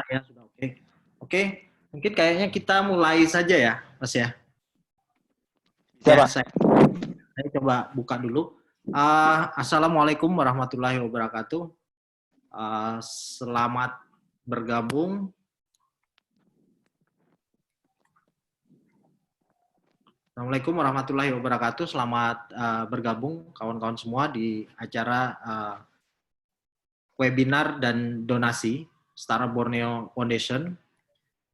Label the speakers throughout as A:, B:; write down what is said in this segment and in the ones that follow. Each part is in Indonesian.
A: Ya, sudah oke. Oke, mungkin kayaknya kita mulai saja ya, Mas ya.
B: Bisa,
A: Ya,
B: Pak.
A: saya coba buka dulu. Assalamualaikum warahmatullahi wabarakatuh. Selamat bergabung. Assalamualaikum warahmatullahi wabarakatuh. Selamat bergabung kawan-kawan semua di acara webinar dan donasi Setara Borneo Foundation.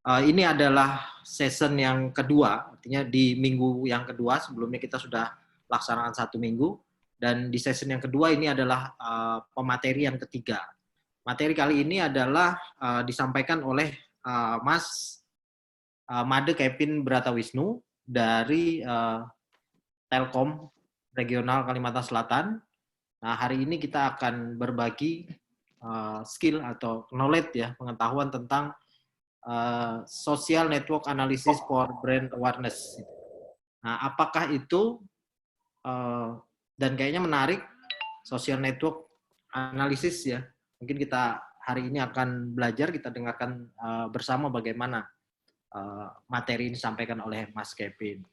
A: Ini adalah season yang kedua, artinya di minggu yang kedua. Sebelumnya kita sudah laksanakan 1 minggu, dan di season yang kedua ini adalah pemateri yang ketiga. Materi kali ini adalah disampaikan oleh Mas Made Kevin Bratawisnu dari Telkom Regional Kalimantan Selatan. Nah, hari ini kita akan berbagi skill atau knowledge ya, pengetahuan tentang social network analysis for brand awareness. Nah, apakah itu dan kayaknya menarik social network analysis ya. Mungkin kita hari ini akan belajar, kita dengarkan bersama bagaimana materi ini disampaikan oleh Mas Kevin.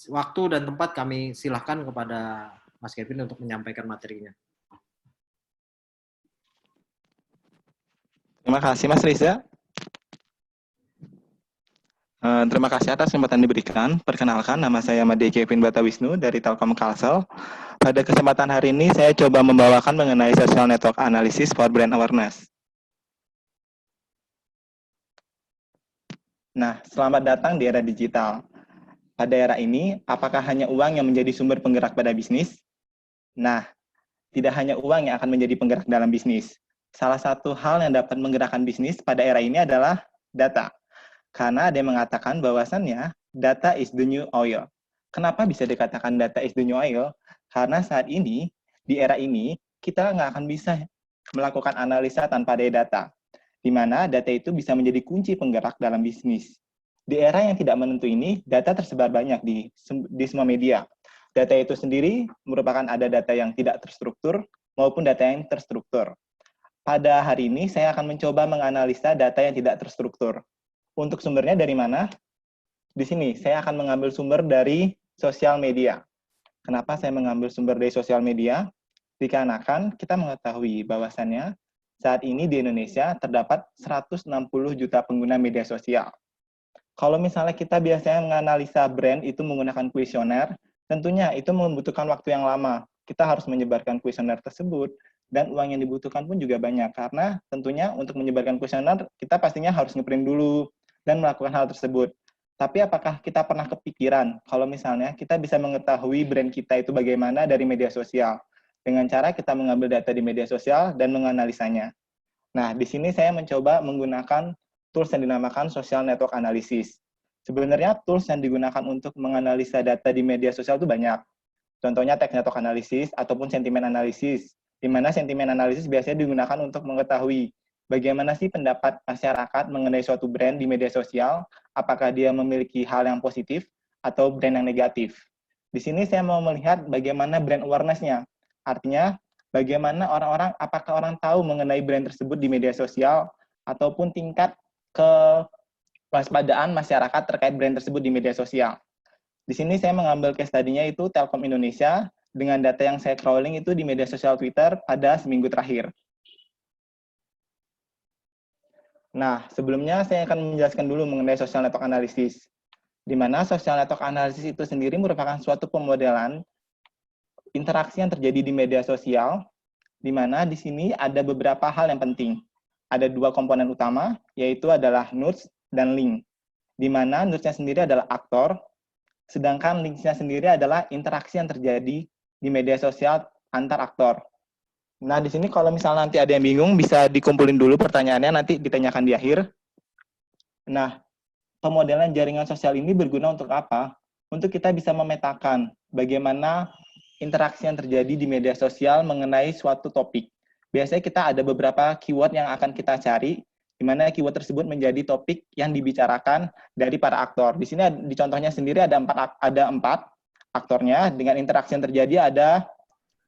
A: Waktu dan tempat kami silahkan kepada Mas Kevin untuk menyampaikan materinya.
B: Terima kasih, Mas Riza. Terima kasih atas kesempatan diberikan. Perkenalkan, nama saya Made Kevin Bratawisnu dari Telkom Kalsel. Pada kesempatan hari ini, saya coba membawakan mengenai social network analysis for brand awareness. Nah, selamat datang di era digital. Pada era ini, apakah hanya uang yang menjadi sumber penggerak pada bisnis? Nah, tidak hanya uang yang akan menjadi penggerak dalam bisnis. Salah satu hal yang dapat menggerakkan bisnis pada era ini adalah data. Karena ada yang mengatakan bahwasannya data is the new oil. Kenapa bisa dikatakan data is the new oil? Karena saat ini, di era ini, kita nggak akan bisa melakukan analisa tanpa ada data. Di mana data itu bisa menjadi kunci penggerak dalam bisnis. Di era yang tidak menentu ini, data tersebar banyak di semua media. Data itu sendiri merupakan ada data yang tidak terstruktur maupun data yang terstruktur. Pada hari ini, saya akan mencoba menganalisa data yang tidak terstruktur. Untuk sumbernya dari mana? Di sini, saya akan mengambil sumber dari sosial media. Kenapa saya mengambil sumber dari sosial media? Dikarenakan kita mengetahui bahwasannya saat ini di Indonesia terdapat 160 juta pengguna media sosial. Kalau misalnya kita biasanya menganalisa brand itu menggunakan kuesioner, tentunya itu membutuhkan waktu yang lama. Kita harus menyebarkan kuesioner tersebut, dan uang yang dibutuhkan pun juga banyak. Karena tentunya untuk menyebarkan kuesioner, kita pastinya harus ngeprint dulu dan melakukan hal tersebut. Tapi apakah kita pernah kepikiran kalau misalnya kita bisa mengetahui brand kita itu bagaimana dari media sosial? Dengan cara kita mengambil data di media sosial dan menganalisanya. Nah, di sini saya mencoba menggunakan tools yang dinamakan social network analysis. Sebenarnya tools yang digunakan untuk menganalisa data di media sosial itu banyak. Contohnya text network analysis ataupun sentimen analysis, di mana sentimen analysis biasanya digunakan untuk mengetahui bagaimana sih pendapat masyarakat mengenai suatu brand di media sosial, apakah dia memiliki hal yang positif atau brand yang negatif. Di sini saya mau melihat bagaimana brand awareness-nya. Artinya, bagaimana orang-orang, apakah orang tahu mengenai brand tersebut di media sosial, ataupun tingkat kewaspadaan masyarakat terkait brand tersebut di media sosial. Di sini saya mengambil case study-nya itu Telkom Indonesia, dengan data yang saya crawling itu di media sosial Twitter pada seminggu terakhir. Nah, sebelumnya saya akan menjelaskan dulu mengenai social network analysis, di mana social network analysis itu sendiri merupakan suatu pemodelan interaksi yang terjadi di media sosial, di mana di sini ada beberapa hal yang penting. Ada dua komponen utama, yaitu adalah nodes dan link, di mana nodes-nya sendiri adalah aktor, sedangkan link-nya sendiri adalah interaksi yang terjadi di media sosial antar aktor. Nah, di sini kalau misalnya nanti ada yang bingung, bisa dikumpulin dulu pertanyaannya, nanti ditanyakan di akhir. Nah, pemodelan jaringan sosial ini berguna untuk apa? Untuk kita bisa memetakan bagaimana interaksi yang terjadi di media sosial mengenai suatu topik. Biasanya kita ada beberapa keyword yang akan kita cari, di mana keyword tersebut menjadi topik yang dibicarakan dari para aktor. Di sini di contohnya sendiri ada empat aktornya, dengan interaksi yang terjadi ada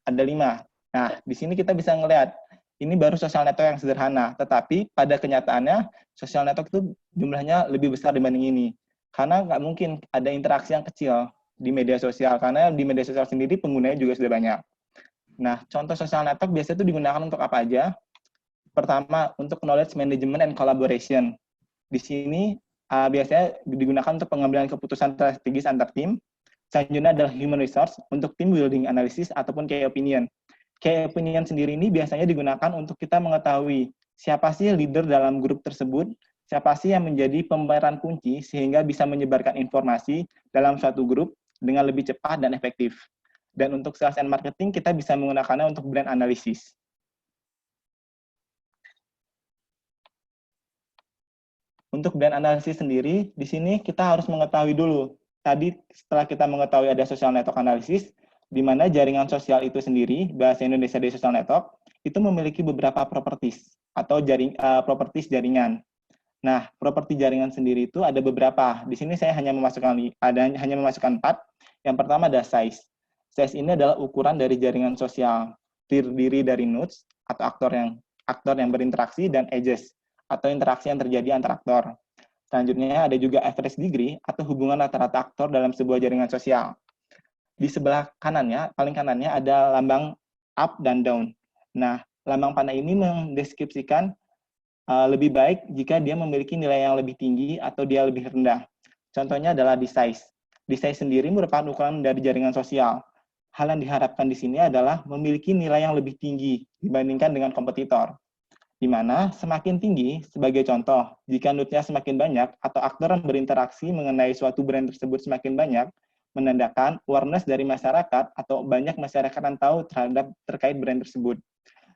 B: 5. Nah, di sini kita bisa melihat ini baru social network yang sederhana, tetapi pada kenyataannya social network itu jumlahnya lebih besar dibanding ini. Karena nggak mungkin ada interaksi yang kecil di media sosial, karena di media sosial sendiri penggunanya juga sudah banyak. Nah, contoh social network biasanya itu digunakan untuk apa aja? Pertama, untuk knowledge management and collaboration. Di sini biasanya digunakan untuk pengambilan keputusan strategis antar tim. Selanjutnya adalah human resource untuk team building analysis ataupun key opinion. Key opinion sendiri ini biasanya digunakan untuk kita mengetahui siapa sih leader dalam grup tersebut, siapa sih yang menjadi pemeran kunci sehingga bisa menyebarkan informasi dalam suatu grup dengan lebih cepat dan efektif. Dan untuk sales and marketing, kita bisa menggunakannya untuk brand analysis. Untuk brand analysis sendiri, di sini kita harus mengetahui dulu. Tadi setelah kita mengetahui ada social network analysis, di mana jaringan sosial itu sendiri, bahasa Indonesia dari social network, itu memiliki beberapa properties atau properties jaringan. Nah, properti jaringan sendiri itu ada beberapa. Di sini saya hanya memasukkan 4. Yang pertama ada size. Size ini adalah ukuran dari jaringan sosial, terdiri dari nodes atau aktor yang berinteraksi dan edges atau interaksi yang terjadi antar aktor. Selanjutnya ada juga average degree atau hubungan rata-rata aktor dalam sebuah jaringan sosial. Di sebelah kanannya, paling kanannya ada lambang up dan down. Nah, lambang panah ini mendeskripsikan lebih baik jika dia memiliki nilai yang lebih tinggi atau dia lebih rendah. Contohnya adalah di size. Di size sendiri merupakan ukuran dari jaringan sosial. Hal yang diharapkan di sini adalah memiliki nilai yang lebih tinggi dibandingkan dengan kompetitor. Di mana semakin tinggi, sebagai contoh, jika node-nya semakin banyak atau aktor yang berinteraksi mengenai suatu brand tersebut semakin banyak, menandakan awareness dari masyarakat atau banyak masyarakat yang tahu terkait brand tersebut.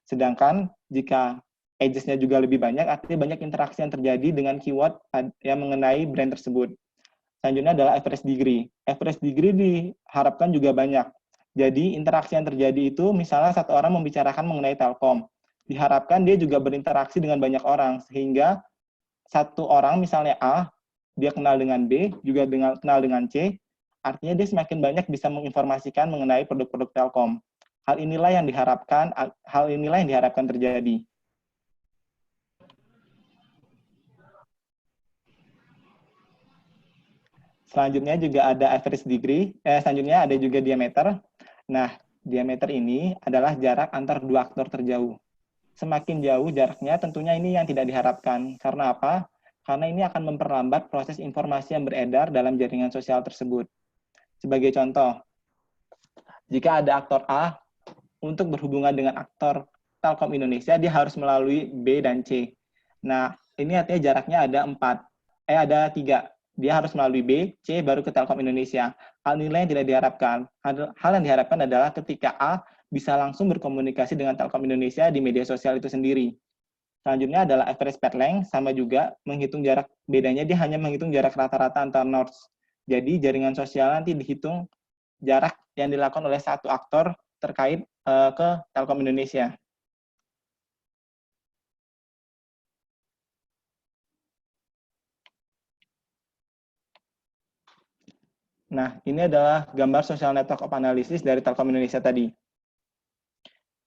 B: Sedangkan jika edges-nya juga lebih banyak, artinya banyak interaksi yang terjadi dengan keyword yang mengenai brand tersebut. Selanjutnya adalah average degree. Average degree diharapkan juga banyak. Jadi interaksi yang terjadi itu misalnya satu orang membicarakan mengenai Telkom. Diharapkan dia juga berinteraksi dengan banyak orang, sehingga satu orang misalnya A, dia kenal dengan B, juga kenal dengan C, artinya dia semakin banyak bisa menginformasikan mengenai produk-produk Telkom. Hal inilah yang diharapkan terjadi. Selanjutnya juga ada average degree, selanjutnya ada juga diameter. Nah, diameter ini adalah jarak antar dua aktor terjauh. Semakin jauh jaraknya, tentunya ini yang tidak diharapkan. Karena apa? Karena ini akan memperlambat proses informasi yang beredar dalam jaringan sosial tersebut. Sebagai contoh, jika ada aktor A, untuk berhubungan dengan aktor Telkom Indonesia, dia harus melalui B dan C. Nah, ini artinya jaraknya ada 3. Dia harus melalui B, C, baru ke Telkom Indonesia. Hal inilah yang tidak diharapkan. Hal yang diharapkan adalah ketika A bisa langsung berkomunikasi dengan Telkom Indonesia di media sosial itu sendiri. Selanjutnya adalah average path length, sama juga menghitung jarak, bedanya dia hanya menghitung jarak rata-rata antar nodes. Jadi jaringan sosial nanti dihitung jarak yang dilakukan oleh satu aktor terkait ke Telkom Indonesia. Nah, ini adalah gambar social network of analysis dari Telkom Indonesia tadi.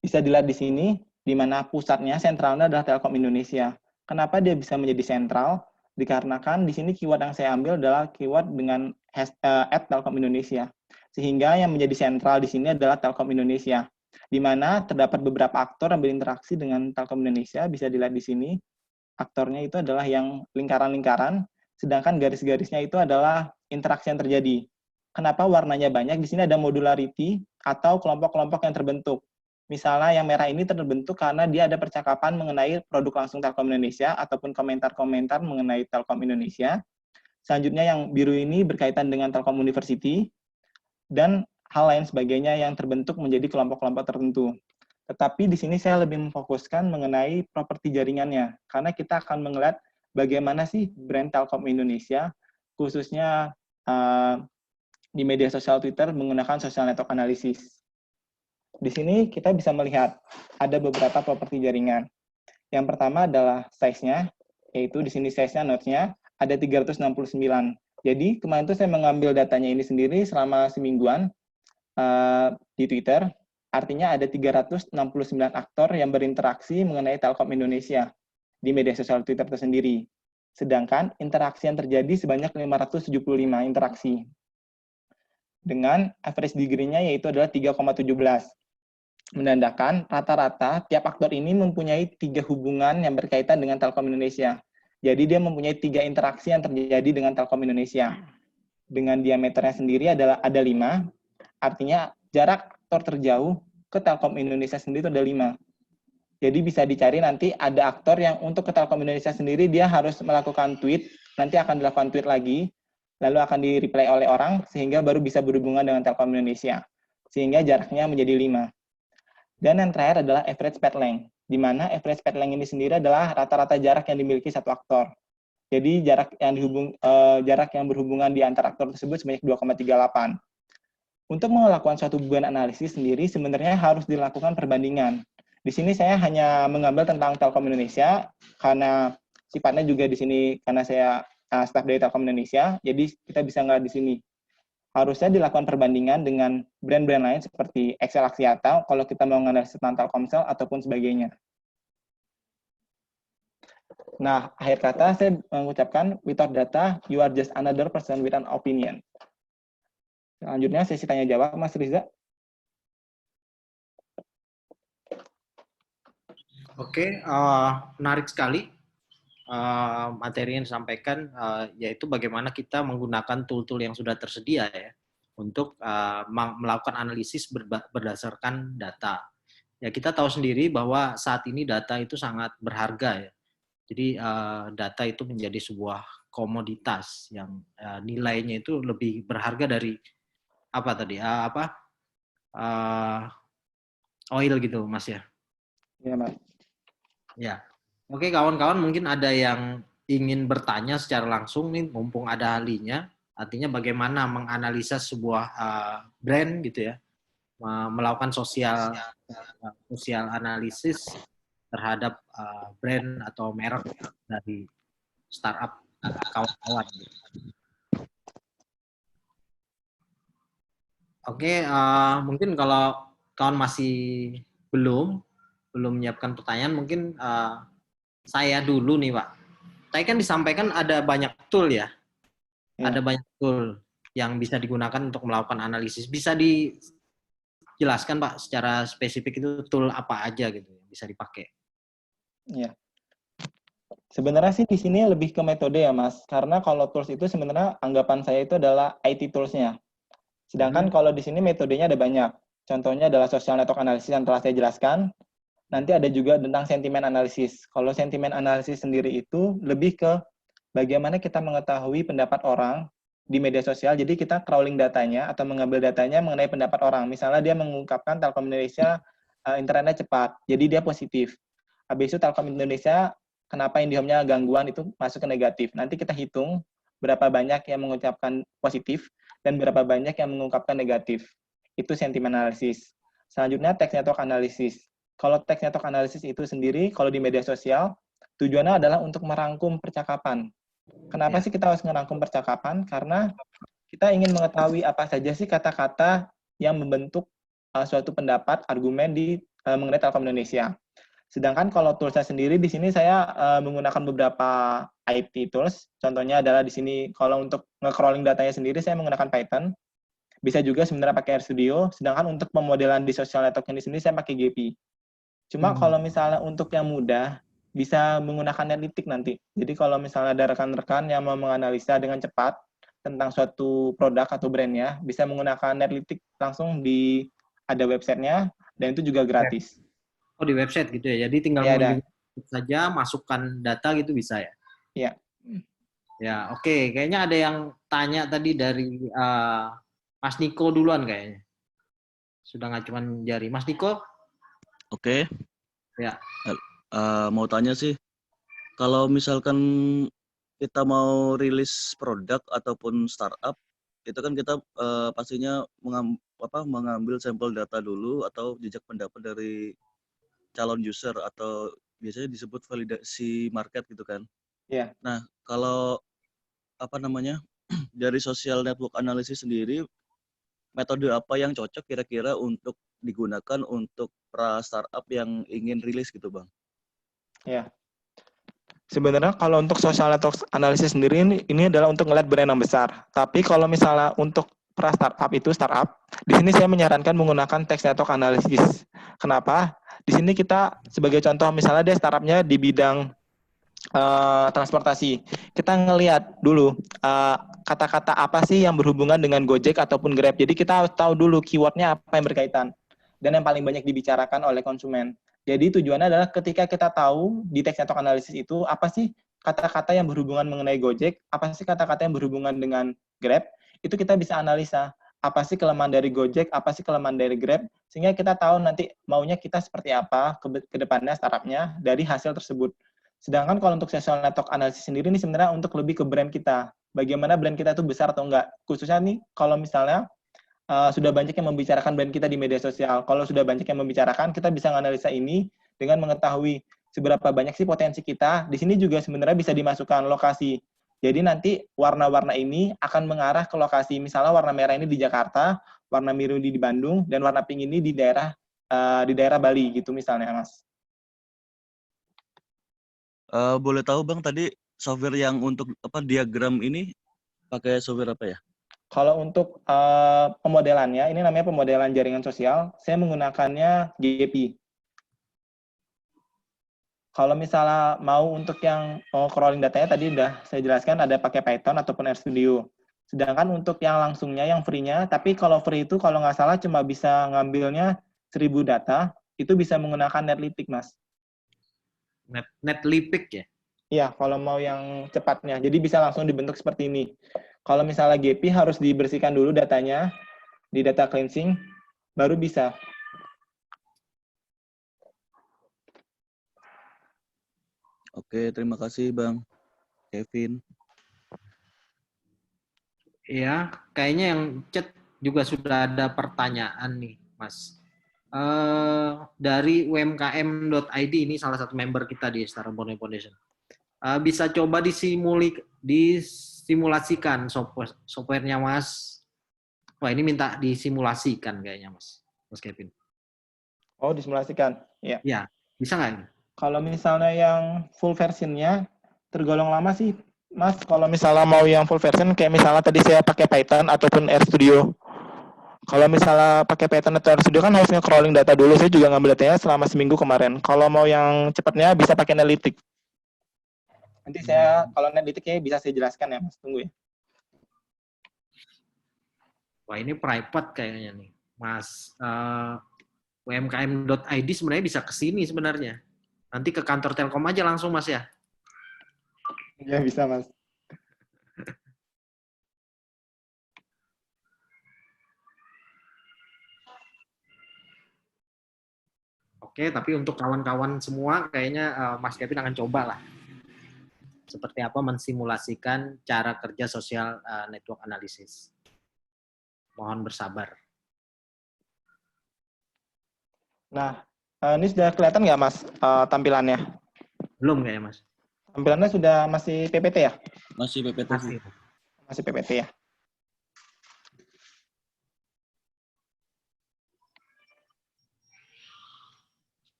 B: Bisa dilihat di sini, di mana pusatnya, sentralnya adalah Telkom Indonesia. Kenapa dia bisa menjadi sentral? Dikarenakan di sini keyword yang saya ambil adalah keyword dengan @Telkom Indonesia. Sehingga yang menjadi sentral di sini adalah Telkom Indonesia. Di mana terdapat beberapa aktor yang berinteraksi dengan Telkom Indonesia, bisa dilihat di sini. Aktornya itu adalah yang lingkaran-lingkaran, sedangkan garis-garisnya itu adalah interaksi yang terjadi. Kenapa warnanya banyak? Di sini ada modularity atau kelompok-kelompok yang terbentuk. Misalnya yang merah ini terbentuk karena dia ada percakapan mengenai produk langsung Telkom Indonesia ataupun komentar-komentar mengenai Telkom Indonesia. Selanjutnya yang biru ini berkaitan dengan Telkom University dan hal lain sebagainya yang terbentuk menjadi kelompok-kelompok tertentu. Tetapi di sini saya lebih memfokuskan mengenai properti jaringannya karena kita akan melihat bagaimana sih brand Telkom Indonesia khususnya di media sosial Twitter menggunakan social network analysis. Di sini kita bisa melihat ada beberapa properti jaringan. Yang pertama adalah size-nya, yaitu di sini size-nya, nodes-nya, ada 369. Jadi kemarin itu saya mengambil datanya ini sendiri selama semingguan di Twitter. Artinya ada 369 aktor yang berinteraksi mengenai Telkom Indonesia di media sosial Twitter tersendiri. Sedangkan interaksi yang terjadi sebanyak 575 interaksi. Dengan average degree-nya yaitu adalah 3,17. Menandakan rata-rata tiap aktor ini mempunyai 3 hubungan yang berkaitan dengan Telkom Indonesia. Jadi dia mempunyai 3 interaksi yang terjadi dengan Telkom Indonesia. Dengan diameternya sendiri adalah ada 5, artinya jarak aktor terjauh ke Telkom Indonesia sendiri itu ada 5. Jadi bisa dicari nanti ada aktor yang untuk ke Telkom Indonesia sendiri dia harus melakukan tweet, nanti akan dilakukan tweet lagi, lalu akan di-reply oleh orang sehingga baru bisa berhubungan dengan Telkom Indonesia. Sehingga jaraknya menjadi 5. Dan yang terakhir adalah average path length, di mana average path length ini sendiri adalah rata-rata jarak yang dimiliki satu aktor. Jadi jarak yang berhubungan di antara aktor tersebut sebanyak 2,38. Untuk melakukan suatu hubungan analisis sendiri sebenarnya harus dilakukan perbandingan. Di sini saya hanya mengambil tentang Telkom Indonesia karena sifatnya juga di sini karena saya staf dari Telkom Indonesia, jadi kita bisa ngeliat di sini. Harusnya dilakukan perbandingan dengan brand-brand lain seperti Excel Axiata kalau kita mau menganalisis tentang Telkomsel ataupun sebagainya. Nah, akhir kata saya mengucapkan, without data, you are just another person with an opinion. Selanjutnya sesi tanya jawab, Mas Riza.
A: Oke, menarik sekali materi yang disampaikan, yaitu bagaimana kita menggunakan tool-tool yang sudah tersedia ya untuk melakukan analisis berdasarkan data. Ya, kita tahu sendiri bahwa saat ini data itu sangat berharga ya. Jadi data itu menjadi sebuah komoditas yang nilainya itu lebih berharga dari apa tadi? Oil gitu, Mas ya.
B: Ya, Mas.
A: Ya. Oke, kawan-kawan mungkin ada yang ingin bertanya secara langsung nih, mumpung ada ahlinya. Artinya bagaimana menganalisa sebuah brand gitu ya, melakukan sosial analisis terhadap brand atau merek dari startup kawan-kawan. Oke, mungkin kalau kawan masih belum menyiapkan pertanyaan, mungkin saya dulu nih, Pak. Tadi kan disampaikan ada banyak tool ya. Ada banyak tool yang bisa digunakan untuk melakukan analisis. Bisa dijelaskan, Pak, secara spesifik itu tool apa aja gitu yang bisa dipakai?
B: Ya. Sebenarnya sih di sini lebih ke metode ya, Mas. Karena kalau tools itu sebenarnya anggapan saya itu adalah IT tools-nya. Sedangkan kalau di sini metodenya ada banyak. Contohnya adalah social network analysis yang telah saya jelaskan. Nanti ada juga tentang sentimen analisis. Kalau sentimen analisis sendiri itu lebih ke bagaimana kita mengetahui pendapat orang di media sosial. Jadi kita crawling datanya atau mengambil datanya mengenai pendapat orang. Misalnya dia mengungkapkan Telkom Indonesia internetnya cepat, jadi dia positif. Habis itu Telkom Indonesia kenapa IndiHome-nya gangguan itu masuk ke negatif. Nanti kita hitung berapa banyak yang mengucapkan positif dan berapa banyak yang mengungkapkan negatif. Itu sentimen analisis. Selanjutnya text network analysis. Kalau text network analysis itu sendiri, kalau di media sosial, tujuannya adalah untuk merangkum percakapan. Kenapa sih kita harus merangkum percakapan? Karena kita ingin mengetahui apa saja sih kata-kata yang membentuk suatu pendapat, argumen mengenai Telkom Indonesia. Sedangkan kalau toolsnya sendiri, di sini saya menggunakan beberapa IT tools. Contohnya adalah di sini, kalau untuk nge-crawling datanya sendiri, saya menggunakan Python. Bisa juga sebenarnya pakai RStudio. Sedangkan untuk pemodelan di social network ini sendiri, saya pakai GP. Cuma kalau misalnya untuk yang mudah, bisa menggunakan Netlytic nanti. Jadi kalau misalnya ada rekan-rekan yang mau menganalisa dengan cepat tentang suatu produk atau brandnya, bisa menggunakan Netlytic langsung ada websitenya, dan itu juga gratis.
A: Oh, di website gitu ya? Jadi tinggal mengunjungi saja, masukkan data gitu bisa ya?
B: Iya.
A: Ya, oke. Kayaknya ada yang tanya tadi dari Mas Niko duluan kayaknya. Sudah nggak cuma jari. Mas Niko?
C: Oke.
A: Ya.
C: Mau tanya sih, kalau misalkan kita mau rilis produk ataupun startup, itu kan kita pastinya mengambil sampel data dulu atau jejak pendapat dari calon user atau biasanya disebut validasi market gitu kan.
B: Iya.
C: Nah, kalau dari social network analysis sendiri, metode apa yang cocok kira-kira untuk digunakan untuk pra startup yang ingin rilis gitu, Bang?
B: Ya. Sebenarnya kalau untuk social network analysis sendiri ini adalah untuk ngeliat brand yang besar. Tapi kalau misalnya untuk pra startup itu startup, di sini saya menyarankan menggunakan text network analysis. Kenapa? Di sini kita sebagai contoh misalnya dia startupnya di bidang transportasi. Kita ngelihat dulu kata-kata apa sih yang berhubungan dengan Gojek ataupun Grab. Jadi kita harus tahu dulu keywordnya apa yang berkaitan dan yang paling banyak dibicarakan oleh konsumen. Jadi tujuannya adalah ketika kita tahu di text network analysis itu apa sih kata-kata yang berhubungan mengenai Gojek, apa sih kata-kata yang berhubungan dengan Grab, itu kita bisa analisa apa sih kelemahan dari Gojek, apa sih kelemahan dari Grab, sehingga kita tahu nanti maunya kita seperti apa ke depannya startupnya dari hasil tersebut. Sedangkan kalau untuk social network analysis sendiri ini sebenarnya untuk lebih ke brand kita. Bagaimana brand kita itu besar atau enggak. Khususnya nih kalau misalnya sudah banyak yang membicarakan brand kita di media sosial. Kalau sudah banyak yang membicarakan, kita bisa menganalisa ini dengan mengetahui seberapa banyak sih potensi kita. Di sini juga sebenarnya bisa dimasukkan lokasi. Jadi nanti warna-warna ini akan mengarah ke lokasi. Misalnya warna merah ini di Jakarta, warna biru di Bandung, dan warna pink ini di daerah Bali gitu misalnya, Mas.
C: Boleh tahu Bang tadi software yang untuk diagram ini pakai software apa ya?
B: Kalau untuk pemodelannya, ini namanya pemodelan jaringan sosial, saya menggunakannya GP. Kalau misalnya mau untuk yang crawling datanya tadi udah saya jelaskan ada pakai Python ataupun RStudio. Sedangkan untuk yang langsungnya, yang free-nya, tapi kalau free itu kalau nggak salah cuma bisa ngambilnya 1000 data, itu bisa menggunakan Netlify, Mas.
A: Netlify ya?
B: Iya, kalau mau yang cepatnya. Jadi bisa langsung dibentuk seperti ini. Kalau misalnya GP harus dibersihkan dulu datanya, di data cleansing, baru bisa.
C: Oke, terima kasih Bang Kevin.
A: Iya, kayaknya yang chat juga sudah ada pertanyaan nih, Mas. Dari umkm.id, ini salah satu member kita di Startup Borneo Foundation. Bisa coba disimulasikan softwarenya, Mas. Wah, ini minta disimulasikan kayaknya, Mas Kevin.
B: Oh, disimulasikan. Ya.
A: Ya, bisa nggak ini?
B: Kalau misalnya yang full versionnya tergolong lama sih, Mas. Kalau misalnya mau yang full version, kayak misalnya tadi saya pakai Python ataupun RStudio. Kalau misalnya pakai Python atau RStudio kan harus nge-crawling data dulu. Saya juga ngambil datanya selama seminggu kemarin. Kalau mau yang cepatnya bisa pakai Netlify. Nanti saya, kalau Netlify bisa saya jelaskan ya, Mas. Tunggu ya.
A: Wah, ini private kayaknya nih. Mas, umkm.id sebenarnya bisa ke sini sebenarnya. Nanti ke kantor Telkom aja langsung, Mas ya?
B: Ya, bisa, Mas.
A: Oke, tapi untuk kawan-kawan semua, kayaknya Mas Kevin akan coba lah. Seperti apa mensimulasikan cara kerja sosial network analysis. Mohon bersabar.
B: Nah, ini sudah kelihatan nggak, Mas, tampilannya?
A: Belum kayaknya, Mas.
B: Tampilannya sudah masih PPT ya?
C: Masih PPT sih.
B: Masih PPT ya?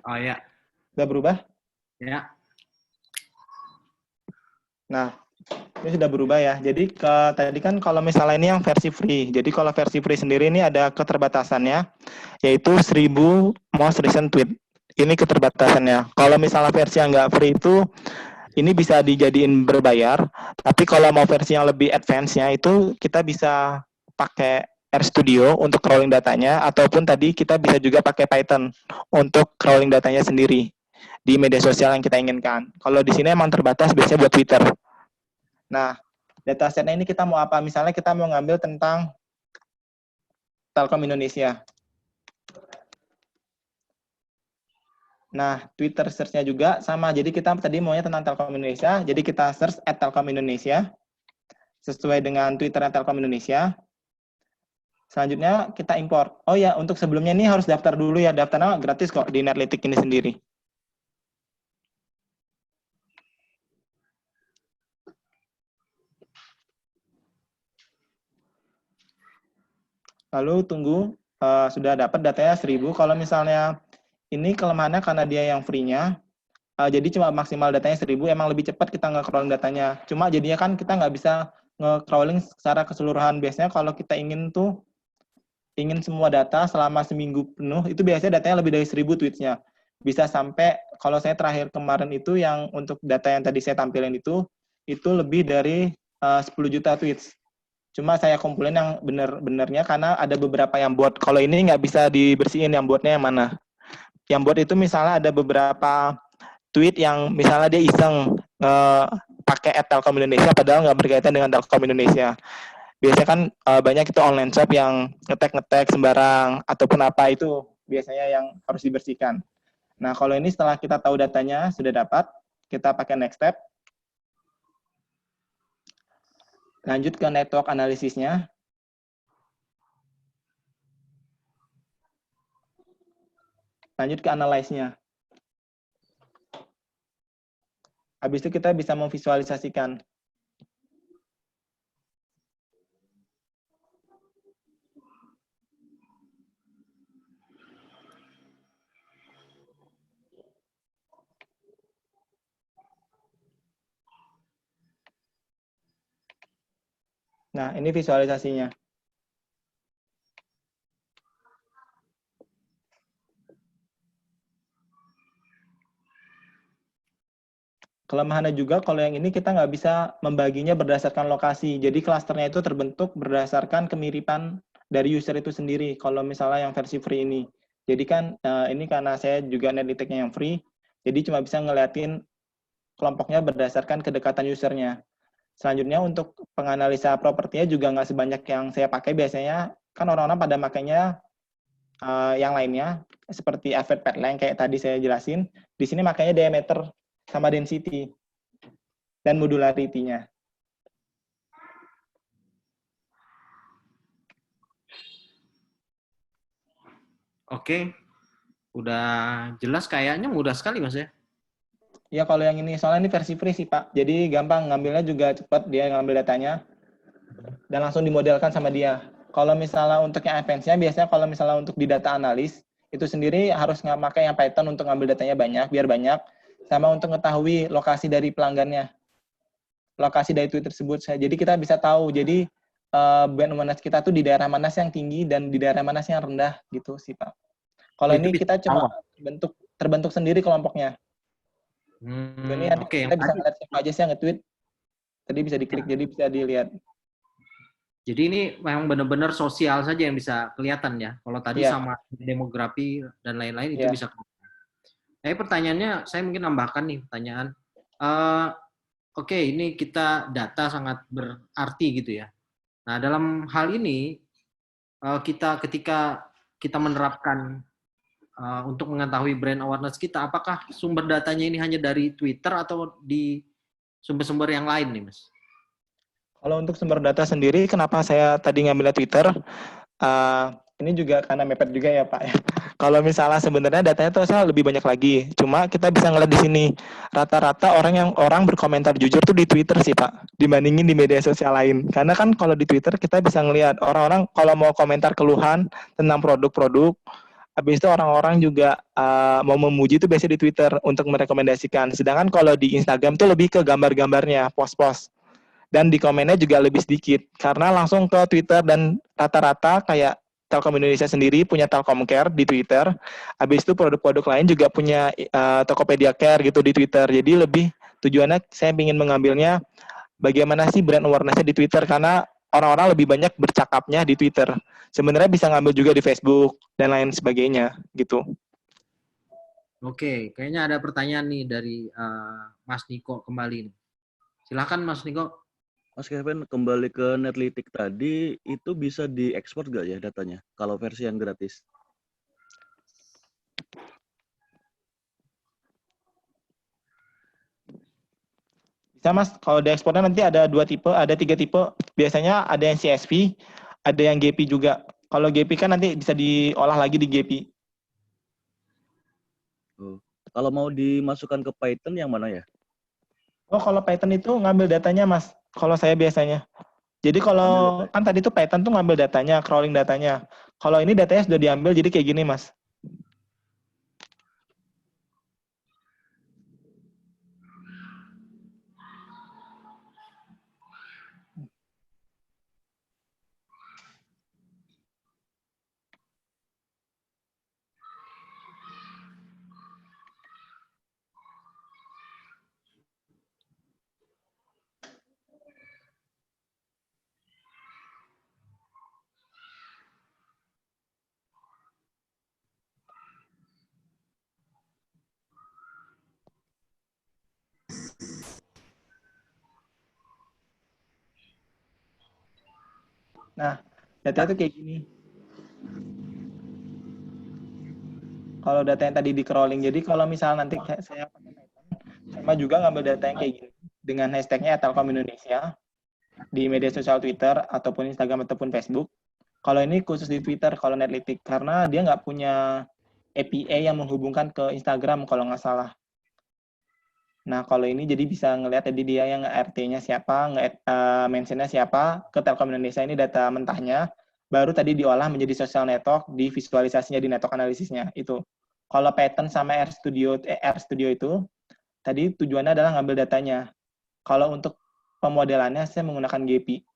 A: Oh ya.
B: Sudah berubah?
A: Ya.
B: Nah, ini sudah berubah ya. Jadi tadi kan kalau misalnya ini yang versi free. Jadi kalau versi free sendiri ini ada keterbatasannya, yaitu 1000 most recent tweet. Ini keterbatasannya. Kalau misalnya versi yang nggak free itu, ini bisa dijadiin berbayar. Tapi kalau mau versi yang lebih advance-nya itu kita bisa pakai RStudio untuk crawling datanya, ataupun tadi kita bisa juga pakai Python untuk crawling datanya sendiri di media sosial yang kita inginkan. Kalau di sini emang terbatas biasanya buat Twitter. Nah, datasetnya ini kita mau apa? Misalnya kita mau ngambil tentang Telkom Indonesia. Nah, Twitter search-nya juga sama. Jadi kita tadi maunya tentang Telkom Indonesia. Jadi kita search @Telkom Indonesia sesuai dengan Twitter Telkom Indonesia. Selanjutnya kita import. Oh ya, untuk sebelumnya ini harus daftar dulu ya. Daftarnya gratis kok di Netlify ini sendiri. lalu tunggu sudah dapat datanya 1000. Kalau misalnya ini kelemahannya karena dia yang free-nya, jadi cuma maksimal datanya 1000, emang lebih cepat kita nge-crawling datanya. Cuma jadinya kan kita nggak bisa nge-crawling secara keseluruhan. Biasanya kalau kita ingin semua data selama seminggu penuh, itu biasanya datanya lebih dari 1000 tweets-nya. Bisa sampai, kalau saya terakhir kemarin itu yang untuk data yang tadi saya tampilin itu lebih dari 10 juta tweets. Cuma saya kumpulin yang bener-benernya karena ada beberapa yang bot. Kalau ini nggak bisa dibersihin, yang botnya yang mana. Yang bot itu misalnya ada beberapa tweet yang misalnya dia iseng pakai @Telkom Indonesia padahal nggak berkaitan dengan Telkom Indonesia. Biasanya kan banyak itu online shop yang ngetek sembarang ataupun apa, itu biasanya yang harus dibersihkan. Nah, kalau ini setelah kita tahu datanya sudah dapat, kita pakai next step. Lanjut ke network analisisnya. Lanjut ke analyze-nya. Habis itu kita bisa memvisualisasikan. Nah, ini visualisasinya. Kelemahannya juga kalau yang ini kita nggak bisa membaginya berdasarkan lokasi. Jadi klasternya itu terbentuk berdasarkan kemiripan dari user itu sendiri. Kalau misalnya yang versi free ini. Jadi kan ini karena saya juga Netlitik-nya yang free, jadi cuma bisa ngeliatin kelompoknya berdasarkan kedekatan usernya. Selanjutnya untuk penganalisa propertinya juga nggak sebanyak yang saya pakai biasanya. Kan orang-orang pada makainya yang lainnya, seperti average path length kayak tadi saya jelasin. Di sini makanya diameter sama density dan modularity-nya.
A: Oke, udah jelas, kayaknya mudah sekali Mas ya.
B: Ya kalau yang ini, soalnya ini versi free sih Pak, jadi gampang ngambilnya juga cepat, dia ngambil datanya dan langsung dimodelkan sama dia. Kalau misalnya untuk yang advance-nya, biasanya kalau misalnya untuk di data analis, itu sendiri harus pakai yang Python untuk ngambil datanya banyak, biar banyak, sama untuk mengetahui lokasi dari pelanggannya, lokasi dari tweet tersebut. Jadi kita bisa tahu, jadi band awareness kita tuh di daerah mana sih yang tinggi dan di daerah mana sih yang rendah, gitu sih Pak. Kalau
A: Itu
B: ini
A: bisa
B: kita cuma
A: tahu.
B: terbentuk sendiri kelompoknya. Ini nanti
A: Oke,
B: kita bisa ngeliat siapa aja sih yang nge-tweet. Tadi bisa diklik, jadi bisa dilihat.
A: jadi ini memang benar-benar sosial saja yang bisa kelihatan ya. Kalau tadi
B: Iya,
A: sama demografi dan lain-lain itu
B: iya.
A: bisa kelihatan. Pertanyaannya, saya mungkin nambahkan nih pertanyaan. Eh, Oke, ini kita data sangat berarti gitu ya. Nah, dalam hal ini kita ketika kita menerapkan untuk mengetahui brand awareness kita, apakah sumber datanya ini hanya dari Twitter atau di sumber-sumber yang lain nih, Mas?
B: Kalau untuk sumber data sendiri, kenapa saya tadi ngambilnya Twitter? Ini juga karena mepet juga ya Pak. Kalau misalnya sebenarnya datanya tuh saya lebih banyak lagi. Cuma kita bisa ngeliat di sini rata-rata orang berkomentar jujur tuh di Twitter sih Pak, dibandingin di media sosial lain. Karena kan kalau di Twitter kita bisa ngeliat orang-orang kalau mau komentar keluhan tentang produk-produk, habis itu orang-orang juga mau memuji itu biasanya di Twitter untuk merekomendasikan. Sedangkan kalau di Instagram tuh lebih ke gambar-gambarnya, post-post. Dan di komennya juga lebih sedikit karena langsung ke Twitter, dan rata-rata kayak Telkom Indonesia sendiri punya Telkom Care di Twitter. Habis itu produk-produk lain juga punya Tokopedia Care gitu di Twitter. Jadi lebih tujuannya saya ingin mengambilnya bagaimana sih brand awareness-nya di Twitter, karena orang-orang lebih banyak bercakapnya di Twitter. Sebenarnya bisa ngambil juga di Facebook dan lain sebagainya gitu.
A: Oke, kayaknya ada pertanyaan nih dari Mas Niko kembali. Silakan Mas Niko.
C: Mas Kevin, kembali ke Netlitik tadi, itu bisa diekspor nggak ya datanya, kalau versi yang gratis?
B: Bisa Mas, kalau di ekspornya nanti ada 3 tipe. Biasanya ada yang CSV, ada yang GP juga. Kalau GP kan nanti bisa diolah lagi di GP.
C: Oh. Kalau mau dimasukkan ke Python yang mana ya?
B: Oh, kalau Python itu ngambil datanya Mas. Kalau saya biasanya. Jadi kalau kan tadi tuh Python tuh ngambil datanya, crawling datanya. Kalau ini datanya sudah diambil, jadi kayak gini, Mas. Nah, datanya tuh kayak gini. Kalau data yang tadi di crawling, jadi kalau misalnya nanti saya pakai Python, sama juga ngambil data yang kayak gini dengan hashtagnya Telkom Indonesia di media sosial Twitter ataupun Instagram ataupun Facebook. Kalau ini khusus di Twitter, kalau Netlytics, karena dia nggak punya API yang menghubungkan ke Instagram kalau nggak salah. Nah, kalau ini jadi bisa ngelihat tadi dia yang RT-nya siapa, mention-nya siapa, ke Telkom Indonesia ini data mentahnya, baru tadi diolah menjadi social network, di visualisasinya di network analisisnya, itu. Kalau Python sama RStudio itu, tadi tujuannya adalah ngambil datanya. Kalau untuk pemodelannya, saya menggunakan GPI.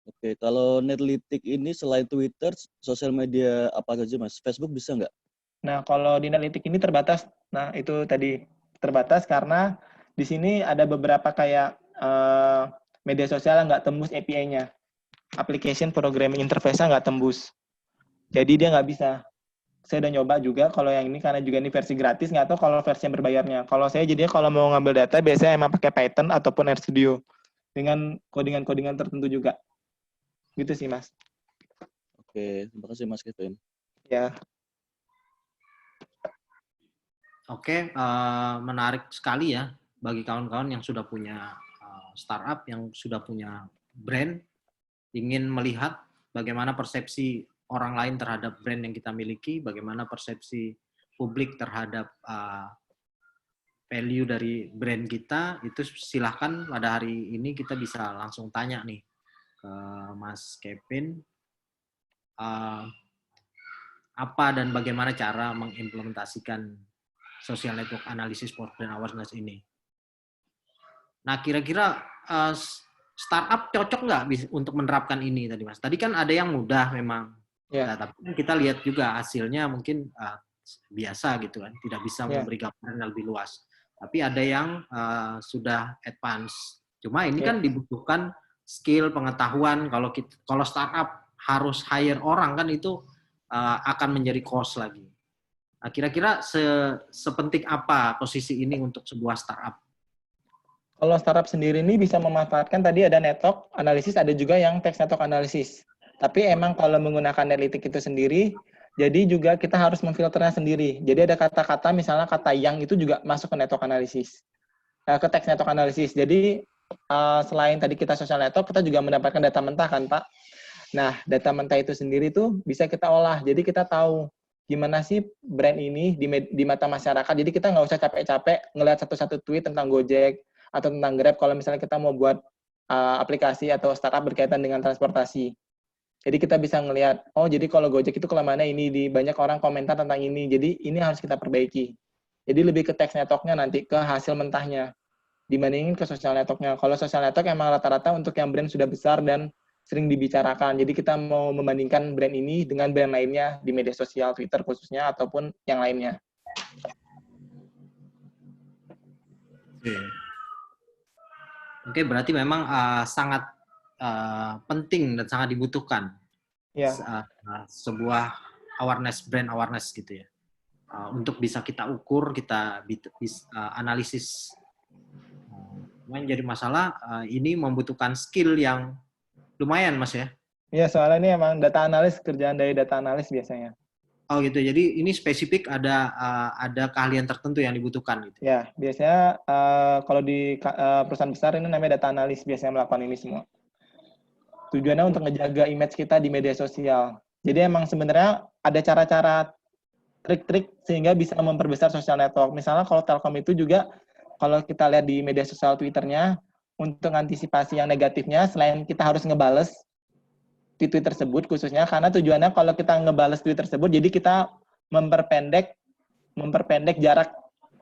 C: Oke, kalau Netlytics ini selain Twitter, sosial media apa saja, Mas? Facebook bisa nggak?
B: Nah, kalau di Netlytics ini terbatas. Nah, itu tadi terbatas karena di sini ada beberapa kayak media sosial yang nggak tembus API-nya. Application Programming Interface-nya nggak tembus. Jadi dia nggak bisa. Saya udah nyoba juga kalau yang ini karena juga ini versi gratis, nggak tahu kalau versi yang berbayarnya. Kalau saya jadinya kalau mau ngambil data biasanya emang pakai Python ataupun RStudio dengan codingan-codingan tertentu juga. Gitu sih, Mas.
C: Oke, terima kasih Mas Kevin.
B: Ya.
A: Oke, menarik sekali ya bagi kawan-kawan yang sudah punya startup, yang sudah punya brand, ingin melihat bagaimana persepsi orang lain terhadap brand yang kita miliki, bagaimana persepsi publik terhadap value dari brand kita, itu silahkan pada hari ini kita bisa langsung tanya nih ke Mas Kevin, apa dan bagaimana cara mengimplementasikan social network analysis for brand awareness ini. Nah, kira-kira startup cocok nggak untuk menerapkan ini tadi, Mas? Tadi kan ada yang mudah memang, nah, tapi kita lihat juga hasilnya mungkin biasa gitu kan, tidak bisa memberi gambaran yang lebih luas. Tapi ada yang sudah advance. Cuma ini kan dibutuhkan skill, pengetahuan. Kalau startup harus hire orang kan itu akan menjadi cost lagi. Nah, kira-kira sepenting apa posisi ini untuk sebuah startup?
B: Kalau startup sendiri ini bisa memanfaatkan tadi ada network analisis, ada juga yang text network analisis. Tapi emang kalau menggunakan Netlytics itu sendiri, jadi juga kita harus memfilternya sendiri. Jadi ada kata-kata, misalnya kata yang itu juga masuk ke network analisis, ke text network analisis. Jadi selain tadi kita social network, kita juga mendapatkan data mentah kan, Pak? Nah, data mentah itu sendiri tuh bisa kita olah. Jadi kita tahu gimana sih brand ini di mata masyarakat. Jadi kita nggak usah capek-capek ngelihat satu-satu tweet tentang Gojek atau tentang Grab kalau misalnya kita mau buat aplikasi atau startup berkaitan dengan transportasi. Jadi kita bisa ngelihat, oh jadi kalau Gojek itu kelemahannya ini, di banyak orang komentar tentang ini. Jadi ini harus kita perbaiki. Jadi lebih ke text network-nya nanti, ke hasil mentahnya, dibandingin ke social network-nya. Kalau social network emang rata-rata untuk yang brand sudah besar dan sering dibicarakan. Jadi kita mau membandingkan brand ini dengan brand lainnya di media sosial, Twitter khususnya, ataupun yang lainnya.
A: Oke, berarti memang sangat penting dan sangat dibutuhkan sebuah brand awareness gitu ya. Untuk bisa kita ukur, kita analisis. Yang jadi masalah, ini membutuhkan skill yang lumayan, Mas ya?
B: Iya, soalnya ini emang data analis, kerjaan dari data analis biasanya.
A: Oh gitu, jadi ini spesifik ada keahlian tertentu yang dibutuhkan gitu.
B: Ya, biasanya kalau di perusahaan besar ini namanya data analis biasanya melakukan ini semua. Tujuannya untuk ngejaga image kita di media sosial. Jadi emang sebenarnya ada cara-cara trik-trik sehingga bisa memperbesar social network. Misalnya kalau Telkom itu juga, kalau kita lihat di media sosial Twitternya, untuk antisipasi yang negatifnya, selain kita harus ngebales tweet tersebut khususnya, karena tujuannya kalau kita ngebales tweet tersebut, jadi kita memperpendek jarak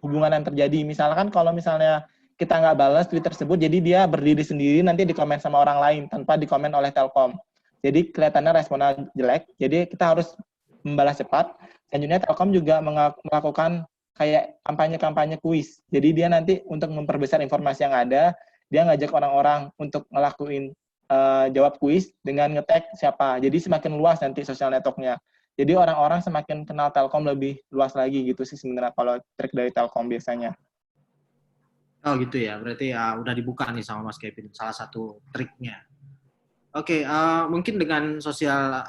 B: hubungan yang terjadi. Misalkan kalau misalnya kita nggak balas tweet tersebut, jadi dia berdiri sendiri nanti dikomen sama orang lain tanpa dikomen oleh Telkom. Jadi kelihatannya responnya jelek, jadi kita harus membalas cepat. Selanjutnya Telkom juga melakukan kayak kampanye-kampanye kuis. Jadi dia nanti untuk memperbesar informasi yang ada, dia ngajak orang-orang untuk ngelakuin jawab kuis dengan nge-tag siapa. Jadi semakin luas nanti social network-nya. Jadi orang-orang semakin kenal Telkom lebih luas lagi gitu sih sebenarnya kalau trik dari Telkom biasanya.
A: Oh gitu ya, berarti udah dibuka nih sama Mas Kevin, salah satu triknya. Oke, mungkin dengan sosial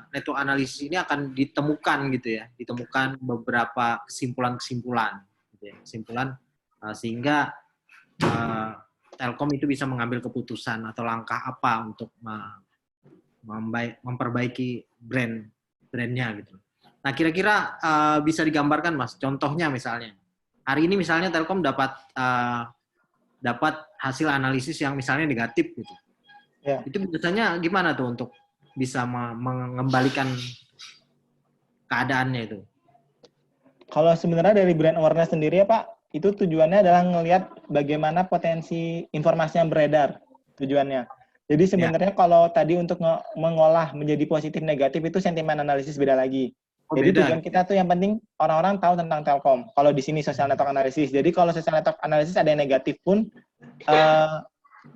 A: network analisis ini akan ditemukan gitu ya, ditemukan beberapa kesimpulan-kesimpulan, gitu ya, kesimpulan sehingga Telkom itu bisa mengambil keputusan atau langkah apa untuk memperbaiki brandnya gitu. Nah, kira-kira bisa digambarkan, Mas, contohnya misalnya hari ini misalnya Telkom dapat hasil analisis yang misalnya negatif gitu. Ya. Itu biasanya gimana tuh untuk bisa mengembalikan keadaannya itu?
B: Kalau sebenarnya dari brand awareness sendiri ya Pak, itu tujuannya adalah ngelihat bagaimana potensi informasi yang beredar tujuannya. Jadi sebenarnya kalau tadi untuk mengolah menjadi positif negatif itu sentimen analisis beda lagi. Jadi beda. Tujuan kita tuh yang penting orang-orang tahu tentang Telkom. Kalau di sini social network analisis. Jadi kalau social network analisis ada yang negatif pun,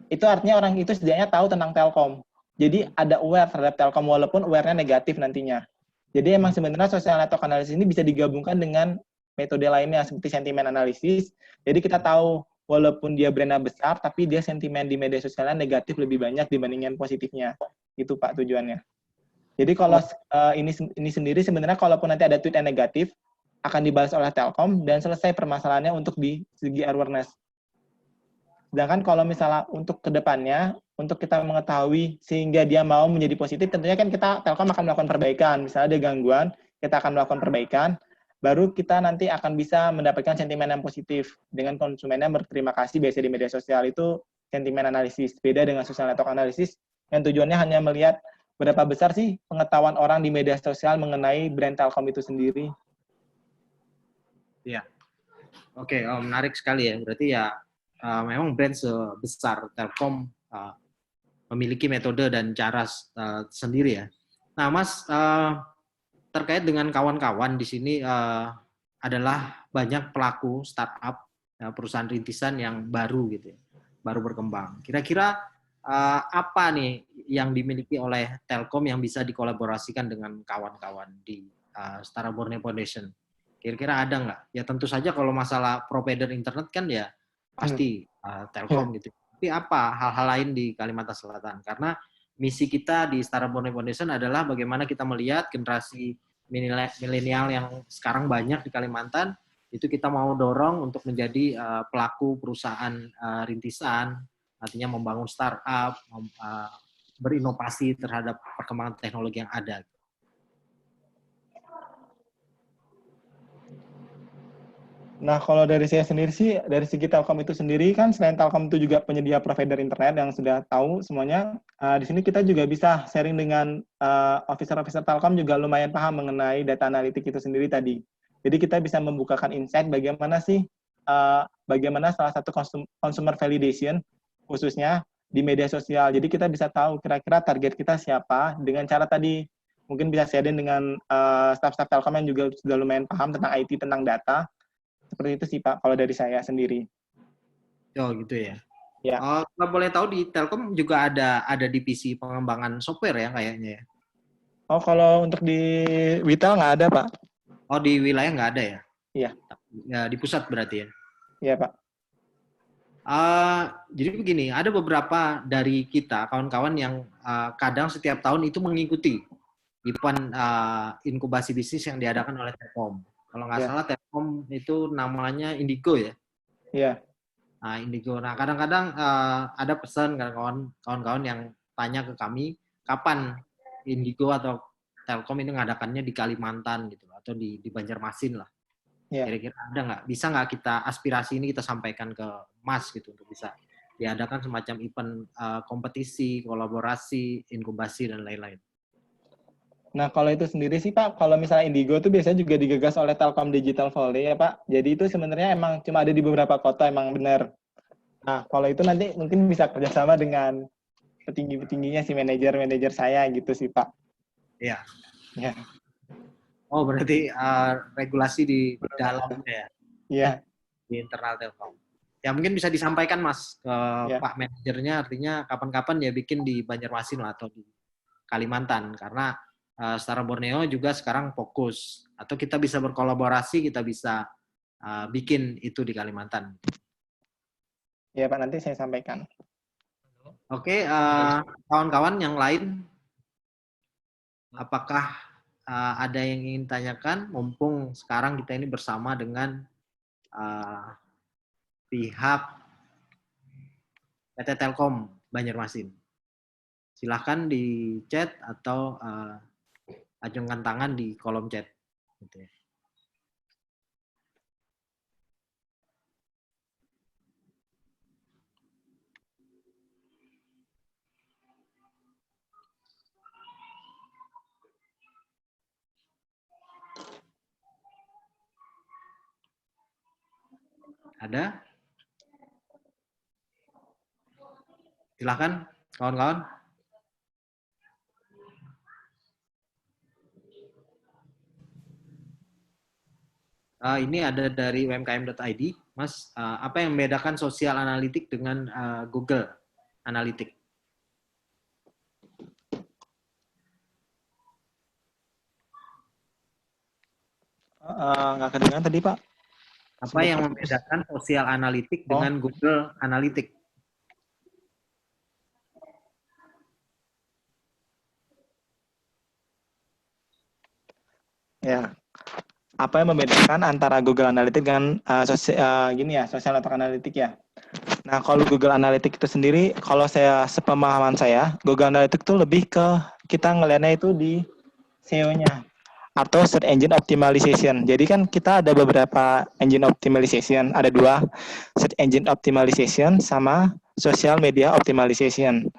B: itu artinya orang itu setidaknya tahu tentang Telkom. Jadi ada aware terhadap Telkom walaupun aware-nya negatif nantinya. Jadi emang sebenarnya social network analisis ini bisa digabungkan dengan metode lainnya seperti sentimen analisis. Jadi kita tahu walaupun dia brandnya besar, tapi dia sentimen di media sosialnya negatif lebih banyak dibandingkan positifnya. Itu Pak tujuannya. Jadi kalau ini sendiri sebenarnya kalaupun nanti ada tweet yang negatif, akan dibalas oleh Telkom dan selesai permasalahannya untuk di segi awareness. Sedangkan kalau misalnya untuk kedepannya, untuk kita mengetahui sehingga dia mau menjadi positif, tentunya kan Telkom akan melakukan perbaikan. Misalnya ada gangguan, kita akan melakukan perbaikan, baru kita nanti akan bisa mendapatkan sentimen yang positif. Dengan konsumennya berterima kasih, biasa di media sosial itu sentimen analisis. Beda dengan social network analisis, yang tujuannya hanya melihat berapa besar sih pengetahuan orang di media sosial mengenai brand Telkom itu sendiri.
A: Iya. Oke, menarik sekali ya. Berarti ya memang brand sebesar Telkom memiliki metode dan cara sendiri ya. Nah, Mas, terkait dengan kawan-kawan di sini adalah banyak pelaku startup, perusahaan rintisan yang baru gitu ya, baru berkembang. Kira-kira apa nih yang dimiliki oleh Telkom yang bisa dikolaborasikan dengan kawan-kawan di Setara Borneo Foundation? Kira-kira ada nggak? Ya tentu saja kalau masalah provider internet kan ya pasti Telkom gitu. Tapi apa hal-hal lain di Kalimantan Selatan? Karena misi kita di Setara Borneo Foundation adalah bagaimana kita melihat generasi milenial yang sekarang banyak di Kalimantan, itu kita mau dorong untuk menjadi pelaku perusahaan rintisan, artinya membangun startup, berinovasi terhadap perkembangan teknologi yang ada.
B: Nah, kalau dari saya sendiri sih, dari segi Telkom itu sendiri kan, selain Telkom itu juga penyedia provider internet yang sudah tahu semuanya, di sini kita juga bisa sharing dengan officer-officer Telkom juga lumayan paham mengenai data analitik itu sendiri tadi. Jadi kita bisa membukakan insight bagaimana sih, bagaimana salah satu consumer validation, khususnya di media sosial. Jadi kita bisa tahu kira-kira target kita siapa, dengan cara tadi, mungkin bisa sharing dengan staff-staff Telkom yang juga sudah lumayan paham tentang IT, tentang data. Seperti itu sih Pak, kalau dari saya sendiri.
A: Oh gitu ya.
B: Ya.
A: Kalau boleh tahu di Telkom juga ada divisi pengembangan software ya kayaknya ya?
B: Oh kalau untuk di Witel nggak ada Pak.
A: Oh di wilayah nggak ada ya?
B: Iya.
A: Ya, di pusat berarti ya?
B: Iya Pak.
A: Jadi begini, ada beberapa dari kita, kawan-kawan yang kadang setiap tahun itu mengikuti event inkubasi bisnis yang diadakan oleh Telkom. Kalau nggak salah Telkom itu namanya Indigo ya?
B: Iya.
A: Nah, Indigo. Nah, kadang-kadang ada pesan kawan-kawan yang tanya ke kami, kapan Indigo atau Telkom ini ngadakannya di Kalimantan gitu, atau di Banjarmasin lah. Kira-kira ada nggak? Bisa nggak kita aspirasi ini kita sampaikan ke Mas gitu untuk bisa diadakan semacam event kompetisi, kolaborasi, inkubasi, dan lain-lain.
B: Nah, kalau itu sendiri sih Pak, kalau misalnya Indigo tuh biasanya juga digagas oleh Telkom Digital Volley ya Pak. Jadi itu sebenarnya emang cuma ada di beberapa kota, emang benar. Nah, kalau itu nanti mungkin bisa kerjasama dengan petinggi-petingginya si manajer-manajer saya gitu sih Pak.
A: Iya.
B: Ya.
A: Oh, berarti regulasi di dalamnya ya,
B: Iya.
A: di internal Telkom. Ya mungkin bisa disampaikan Mas ke
B: Ya.
A: Pak manajernya, artinya kapan-kapan ya bikin di Banjarmasin lah atau di Kalimantan, karena Setara Borneo juga sekarang fokus, atau kita bisa berkolaborasi, kita bisa bikin itu di Kalimantan.
B: Ya Pak, nanti saya sampaikan.
A: Oke, kawan-kawan yang lain, apakah ada yang ingin tanyakan? Mumpung sekarang kita ini bersama dengan pihak PT Telkom Banjarmasin. Silahkan di chat atau acungkan tangan di kolom chat. Gitu ya. Ada? Silahkan, kawan-kawan. Ini ada dari umkm.id, Mas. Apa yang membedakan sosial analitik dengan Google Analytics?
B: Nggak kedengaran tadi Pak.
A: Apa yang membedakan sosial analitik dengan Google Analytics?
B: Ya. Apa yang membedakan antara Google Analytics dengan sosial network analytics ya? Nah, kalau Google Analytics itu sendiri, kalau sepemahaman saya, Google Analytics itu lebih ke kita ngelihatnya itu di SEO-nya atau Search Engine Optimization. Jadi kan kita ada beberapa engine optimization, ada dua, Search Engine Optimization sama Social Media Optimization.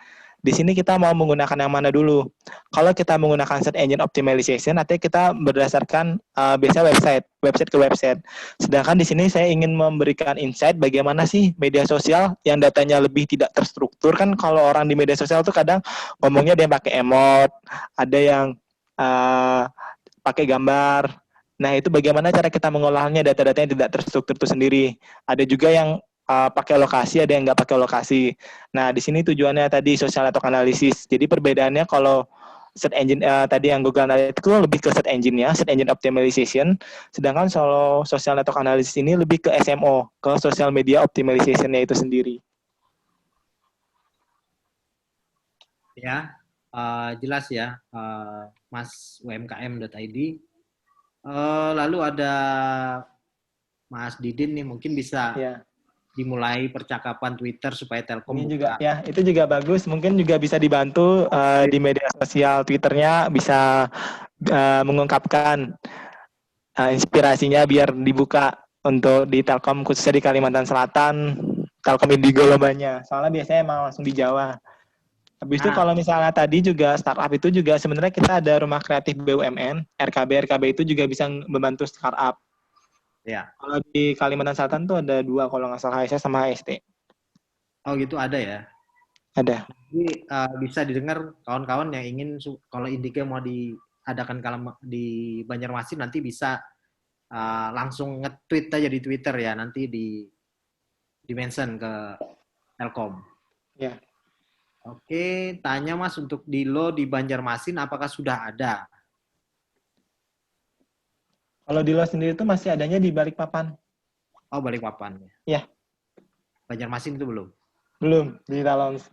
B: Di sini kita mau menggunakan yang mana dulu? Kalau kita menggunakan Search Engine Optimization, nanti kita berdasarkan biasa website ke website. Sedangkan di sini saya ingin memberikan insight bagaimana sih media sosial yang datanya lebih tidak terstruktur. Kan kalau orang di media sosial tuh kadang ngomongnya ada yang pakai emot, ada yang pakai gambar. Nah, itu bagaimana cara kita mengolahnya data-data yang tidak terstruktur itu sendiri. Ada juga yang pakai lokasi, ada yang nggak pakai lokasi. Nah, di sini tujuannya tadi social network analysis. Jadi perbedaannya kalau search engine tadi yang Google Analytics itu lebih ke search engine-nya, search engine optimization. Sedangkan kalau social network analysis ini lebih ke SMO, ke social media optimization-nya itu sendiri.
A: Ya, jelas ya, Mas umkm.id. Lalu ada Mas Didin nih, mungkin bisa dimulai percakapan Twitter supaya Telkom
B: ini juga ya, itu juga bagus. Mungkin juga bisa dibantu di media sosial Twitternya bisa mengungkapkan inspirasinya biar dibuka untuk di Telkom khususnya di Kalimantan Selatan, Telkom Indigo lombanya. Soalnya biasanya emang langsung di Jawa. Habis itu kalau misalnya tadi juga startup itu juga sebenarnya kita ada rumah kreatif BUMN, RKB itu juga bisa membantu startup.
A: Ya.
B: Kalau di Kalimantan Selatan tuh ada dua kalau nggak salah, HS sama HST.
A: Oh gitu, ada ya?
B: Ada.
A: Jadi bisa didengar kawan-kawan yang ingin kalau Indigo mau diadakan di Banjarmasin nanti bisa langsung nge-tweet aja di Twitter ya, nanti di mention ke Telkom.
B: Ya.
A: Oke, tanya Mas, untuk Dilo di Banjarmasin apakah sudah ada?
B: Kalau Dilo sendiri itu masih adanya di Balikpapan.
A: Oh, Balikpapan.
B: Ya.
A: Banjarmasin itu belum?
B: Belum, digital launch.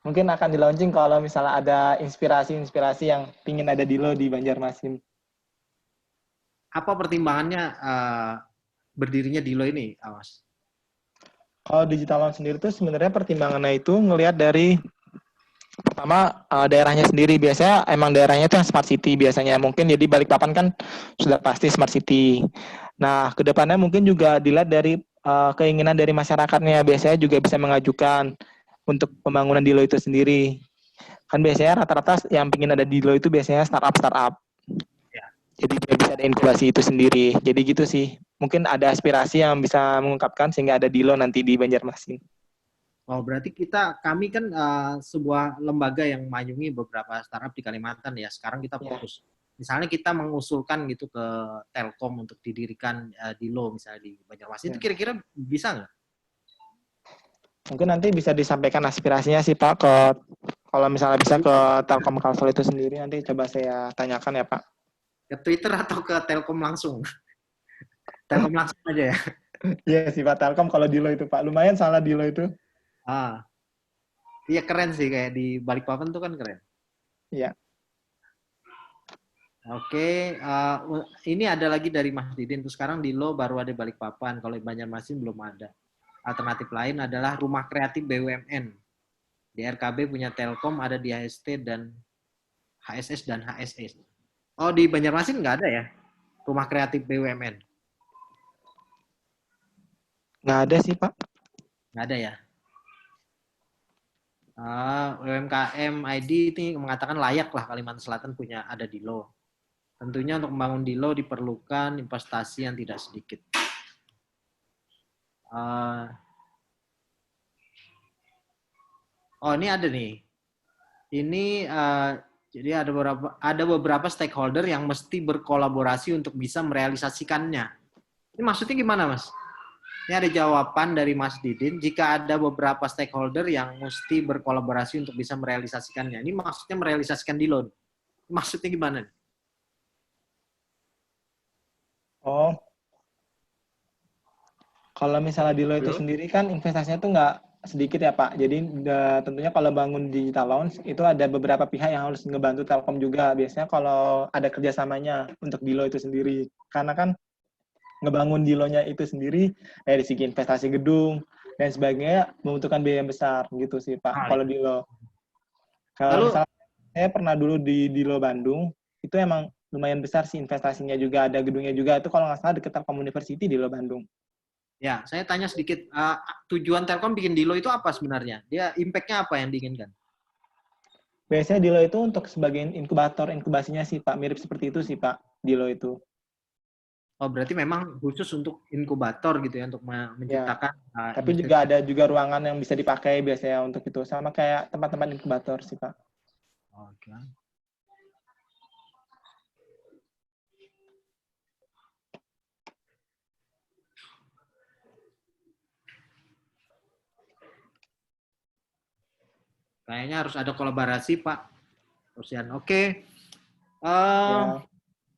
B: Mungkin akan di launching kalau misalnya ada inspirasi-inspirasi yang pingin ada Dilo di Banjarmasin.
A: Apa pertimbangannya berdirinya Dilo ini, Mas?
B: Kalau digital launch sendiri itu sebenarnya pertimbangannya itu ngelihat dari pertama daerahnya sendiri. Biasanya emang daerahnya itu yang smart city biasanya. Mungkin jadi Balikpapan kan sudah pasti smart city. Nah, kedepannya mungkin juga dilihat dari keinginan dari masyarakatnya. Biasanya juga bisa mengajukan untuk pembangunan Dilo itu sendiri. Kan biasanya rata-rata yang ingin ada di Dilo itu biasanya startup.
A: Ya.
B: Jadi dia bisa ada inkubasi itu sendiri. Jadi gitu sih. Mungkin ada aspirasi yang bisa mengungkapkan sehingga ada Dilo nanti di Banjarmasin.
A: Oh, berarti kami kan sebuah lembaga yang mengayomi beberapa startup di Kalimantan ya. Sekarang kita fokus. Misalnya kita mengusulkan gitu ke Telkom untuk didirikan Dilo misalnya di Banjarmasin, itu kira-kira bisa nggak?
B: Mungkin nanti bisa disampaikan aspirasinya sih Pak ke kalau misalnya bisa ke Telkom Kalsel itu sendiri, nanti coba saya tanyakan ya Pak.
A: Ke Twitter atau ke Telkom langsung? Telkom langsung aja ya?
B: Iya sih Pak, Telkom kalau Dilo itu Pak. Lumayan salah Dilo itu.
A: Iya keren sih, kayak di Balikpapan tuh kan keren.
B: Iya.
A: Oke, ini ada lagi dari Mas Didin. Terus sekarang Dilo baru ada Balikpapan. Kalau di Banjarmasin belum ada. Alternatif lain adalah rumah kreatif BUMN. Di RKB punya Telkom, ada di HST dan HSS dan HSS. Oh, di Banjarmasin nggak ada ya? Rumah kreatif BUMN?
B: Nggak ada sih, Pak.
A: Nggak ada ya? UMKM ID ini mengatakan layak lah Kalimantan Selatan punya ada Dilo. Tentunya untuk membangun Dilo diperlukan investasi yang tidak sedikit. Oh, ini ada nih. Ini jadi ada beberapa stakeholder yang mesti berkolaborasi untuk bisa merealisasikannya. Ini maksudnya gimana, Mas? Ini ada jawaban dari Mas Didin, jika ada beberapa stakeholder yang mesti berkolaborasi untuk bisa merealisasikannya. Ini maksudnya merealisasikan Dilo. Maksudnya gimana?
B: Oh, kalau misalnya Dilo itu sendiri kan investasinya tuh nggak sedikit ya Pak. Jadi tentunya kalau bangun digital lounge itu ada beberapa pihak yang harus ngebantu Telkom juga. Biasanya kalau ada kerjasamanya untuk Dilo itu sendiri. Karena kan ngebangun Dilonya itu sendiri dari segi investasi gedung dan sebagainya membutuhkan biaya yang besar gitu sih Pak. Kalau Dilo. Kalau misalnya saya pernah dulu di Dilo Bandung, itu emang lumayan besar sih investasinya juga, ada gedungnya juga. Itu kalau nggak salah dekat Telkom University Dilo Bandung.
A: Ya, saya tanya sedikit, tujuan Telkom bikin Dilo itu apa sebenarnya? Dia impact-nya apa yang diinginkan?
B: Biasanya Dilo itu untuk sebagai inkubator, inkubasinya sih Pak, mirip seperti itu sih Pak, Dilo itu.
A: Oh, berarti memang khusus untuk inkubator gitu ya, untuk menciptakan.
B: Ya, tapi juga ada juga ruangan yang bisa dipakai biasanya untuk itu, sama kayak tempat-tempat inkubator sih Pak.
A: Oke. Kayaknya harus ada kolaborasi, Pak Rosian. Oke.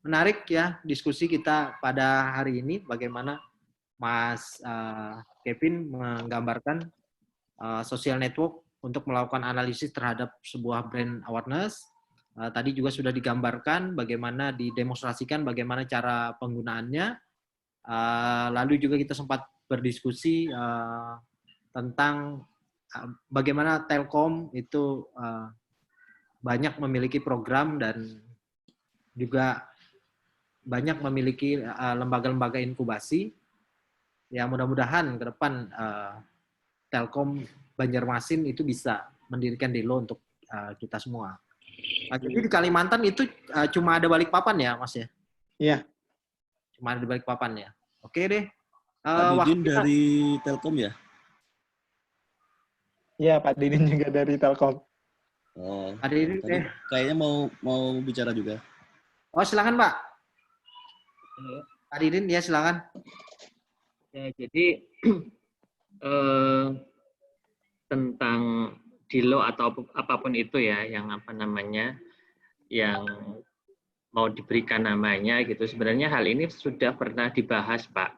A: Menarik ya diskusi kita pada hari ini. Bagaimana Mas Kevin menggambarkan social network untuk melakukan analisis terhadap sebuah brand awareness. Tadi juga sudah digambarkan bagaimana didemonstrasikan bagaimana cara penggunaannya. Lalu juga kita sempat berdiskusi tentang bagaimana Telkom itu banyak memiliki program dan juga banyak memiliki lembaga-lembaga inkubasi. Ya mudah-mudahan ke depan Telkom Banjarmasin itu bisa mendirikan Dilo untuk kita semua. Jadi di Kalimantan itu cuma ada Balikpapan ya, Mas ya?
B: Iya.
A: Cuma ada di Balikpapan ya. Oke deh.
C: Pak Didin dari Telkom ya?
B: Iya, Pak Didin juga dari Telkom.
C: Oh, Pak Didin kayaknya mau bicara juga.
A: Oh, silakan Pak. Pak Didin, ya silakan.
D: Ya, jadi tentang Dilo atau apapun itu ya, yang apa namanya, yang mau diberikan namanya gitu. Sebenarnya hal ini sudah pernah dibahas Pak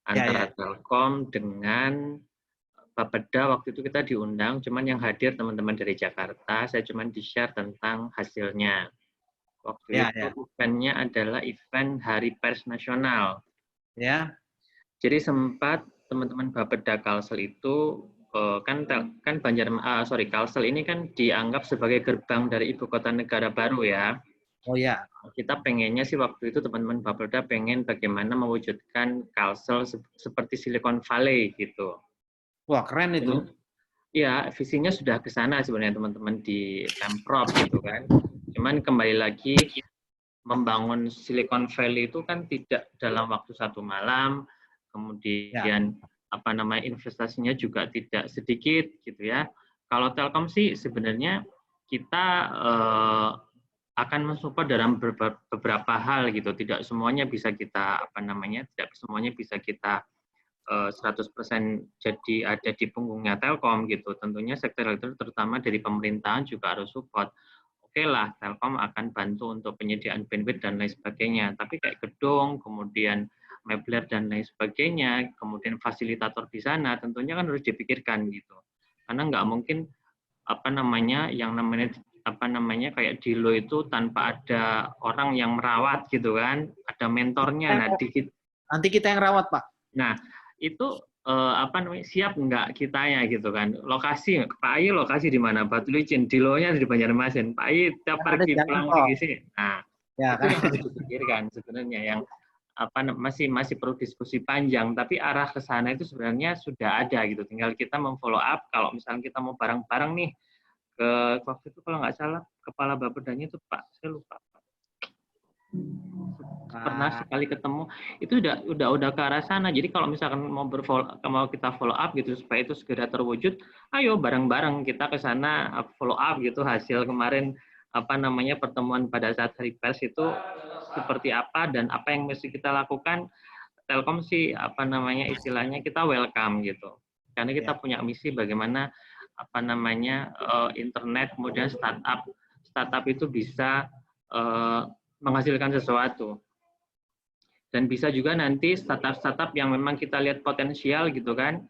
D: antara Telkom dengan Bapeda. Waktu itu kita diundang, cuman yang hadir teman-teman dari Jakarta. Saya cuman di-share tentang hasilnya. Waktu itu eventnya adalah event Hari Pers Nasional.
A: Ya.
D: Jadi sempat teman-teman Bapeda Kalsel itu Kalsel ini kan dianggap sebagai gerbang dari ibu kota negara baru ya.
A: Oh ya.
D: kita pengennya sih waktu itu teman-teman Bapelda pengen bagaimana mewujudkan Kalsel seperti Silicon Valley gitu.
A: Wah, keren itu.
D: Iya, visinya sudah ke sana sebenarnya teman-teman di Pemprov gitu kan. Cuman kembali lagi membangun Silicon Valley itu kan tidak dalam waktu 1 malam, kemudian investasinya juga tidak sedikit gitu ya. Kalau Telkom sih sebenarnya kita akan mensupport dalam beberapa hal gitu. Tidak semuanya bisa kita tidak semuanya bisa kita 100% jadi ada di punggungnya Telkom gitu. Tentunya sektor itu terutama dari pemerintahan juga harus support. Oke lah, Telkom akan bantu untuk penyediaan bandwidth dan lain sebagainya. Tapi kayak gedung, kemudian mebler dan lain sebagainya, kemudian fasilitator di sana, tentunya kan harus dipikirkan gitu. Karena nggak mungkin kayak Dilo itu tanpa ada orang yang merawat gitu kan, ada mentornya.
A: Nanti kita yang rawat, Pak.
D: Nah, itu siap nggak kitanya gitu kan? Lokasi, Pak Ayi lokasi di mana? Batu Licin, Dilonya di Banjarmasin. Pak Ayi tiap pergi pulang pergi sini. Nah, itu yang harus dipikirkan sebenarnya yang masih perlu diskusi panjang, tapi arah ke sana itu sebenarnya sudah ada gitu. Tinggal kita memfollow up. Kalau misalnya kita mau bareng-bareng nih ke waktu itu kalau nggak salah kepala Bapedanya itu Pak, saya lupa. Pernah sekali ketemu itu udah ke arah sana. Jadi kalau misalkan mau kita follow up gitu supaya itu segera terwujud, ayo bareng-bareng kita ke sana follow up gitu hasil kemarin pertemuan pada saat hari pers itu seperti apa dan apa yang mesti kita lakukan. Telkom sih istilahnya kita welcome gitu. Karena kita punya misi bagaimana internet kemudian startup itu bisa menghasilkan sesuatu. Dan bisa juga nanti startup yang memang kita lihat potensial gitu kan,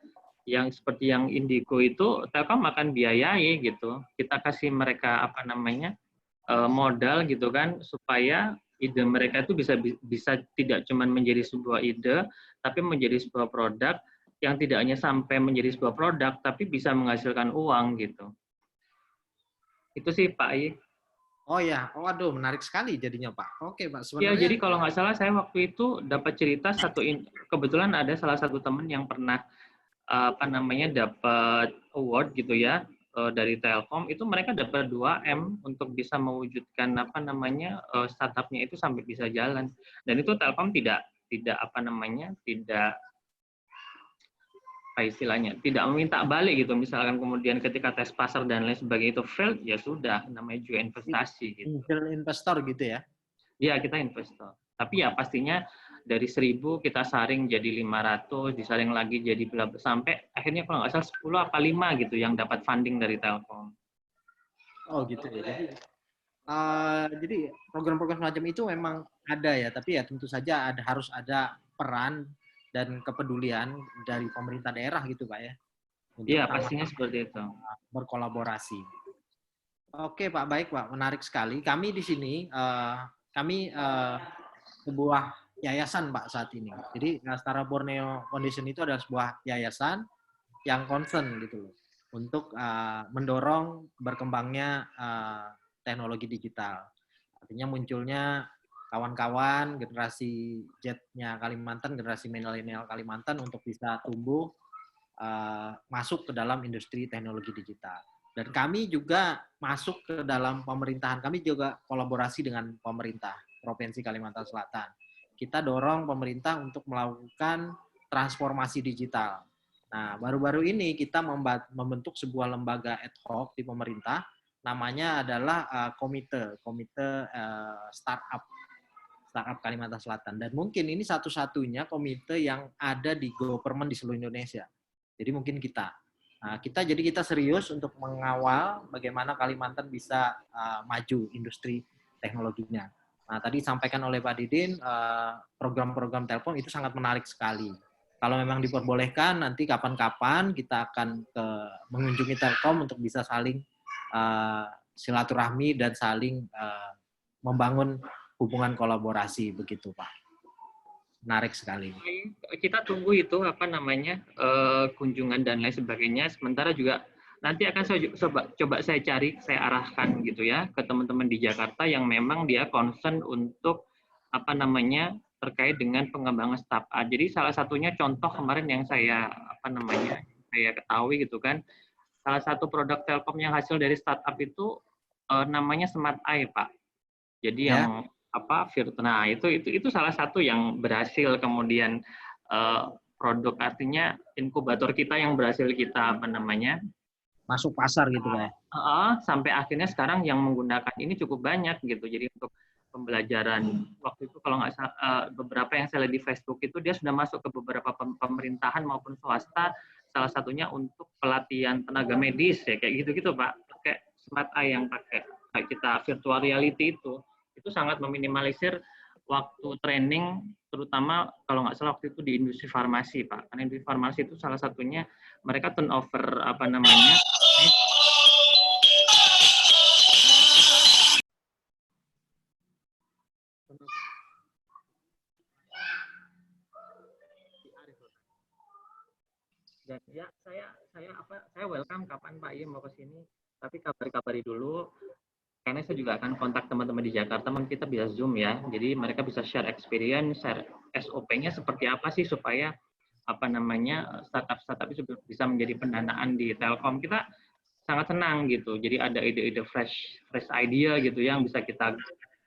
D: yang seperti yang Indigo itu Telkom akan biayai gitu. Kita kasih mereka modal gitu kan supaya ide mereka itu bisa tidak cuma menjadi sebuah ide, tapi menjadi sebuah produk yang tidak hanya sampai menjadi sebuah produk, tapi bisa menghasilkan uang gitu. Itu sih Pak Ayi.
A: Oh ya, waduh menarik sekali jadinya Pak. Oke Pak,
D: sebenarnya. Ya, jadi kalau nggak salah saya waktu itu dapat cerita kebetulan ada salah satu teman yang pernah dapat award gitu ya dari Telkom, itu mereka dapat 2M untuk bisa mewujudkan startupnya itu sampai bisa jalan. Dan itu Telkom tidak tidak meminta balik gitu. Misalkan kemudian ketika tes pasar dan lain sebagainya itu failed, ya sudah, namanya juga investasi gitu.
A: Investor gitu ya?
D: Iya, kita investor. Tapi ya pastinya dari 1.000 kita saring jadi 500, disaring lagi jadi berapa, sampai akhirnya kalau nggak salah 10 apa 5 gitu yang dapat funding dari Telkom.
A: Oh gitu ya. Jadi program-program semacam itu memang ada ya, tapi ya tentu saja harus ada peran dan kepedulian dari pemerintah daerah gitu Pak ya.
D: Iya, pastinya seperti itu.
A: Berkolaborasi. Oke Pak, baik Pak, menarik sekali. Kami di sini, sebuah yayasan Pak saat ini. Jadi Setara Borneo Foundation itu adalah sebuah yayasan yang concern gitu loh, untuk mendorong berkembangnya teknologi digital. Artinya munculnya kawan-kawan generasi Z-nya Kalimantan, generasi milenial Kalimantan untuk bisa tumbuh masuk ke dalam industri teknologi digital. Dan kami juga masuk ke dalam pemerintahan. Kami juga kolaborasi dengan pemerintah Provinsi Kalimantan Selatan. Kita dorong pemerintah untuk melakukan transformasi digital. Nah, baru-baru ini kita membentuk sebuah lembaga ad hoc di pemerintah, namanya adalah komite startup Kalimantan Selatan. Dan mungkin ini satu-satunya komite yang ada di government di seluruh Indonesia. Jadi mungkin kita serius untuk mengawal bagaimana Kalimantan bisa maju industri teknologinya. Nah, tadi disampaikan oleh Pak Didin, program-program Telkom itu sangat menarik sekali. Kalau memang diperbolehkan, nanti kapan-kapan kita akan mengunjungi Telkom untuk bisa saling silaturahmi dan saling membangun hubungan kolaborasi, begitu Pak. Menarik sekali.
D: Kita tunggu itu kunjungan dan lain sebagainya. Sementara juga nanti akan saya coba saya cari, saya arahkan gitu ya ke teman-teman di Jakarta yang memang dia concern untuk apa namanya terkait dengan pengembangan startup. Jadi salah satunya contoh kemarin yang saya apa namanya saya ketahui gitu kan, salah satu produk Telkom yang hasil dari startup itu namanya Smart Eye, Pak. Jadi
A: Ya.
D: yang apa nah itu salah satu yang berhasil kemudian produk, artinya inkubator kita yang berhasil kita apa namanya
A: Masuk pasar gitu Pak ya.
D: sampai akhirnya sekarang yang menggunakan ini cukup banyak gitu. Jadi untuk pembelajaran waktu itu kalau nggak salah beberapa yang saya lihat di Facebook itu dia sudah masuk ke beberapa pemerintahan maupun swasta, salah satunya untuk pelatihan tenaga medis ya kayak gitu-gitu Pak. Pakai Smart Eye yang pakai kayak kita virtual reality itu sangat meminimalisir waktu training, terutama kalau nggak salah waktu itu di industri farmasi Pak. Karena industri farmasi itu salah satunya mereka turnover apa namanya dan ya saya welcome kapan Pak Iya mau ke sini, tapi kabari dulu karena saya juga akan kontak teman-teman di Jakarta, mungkin kita bisa Zoom ya. Jadi mereka bisa share experience, share SOP-nya seperti apa sih supaya apa namanya startup itu bisa menjadi pendanaan di Telkom. Kita sangat senang gitu. Jadi ada ide-ide fresh idea gitu yang bisa kita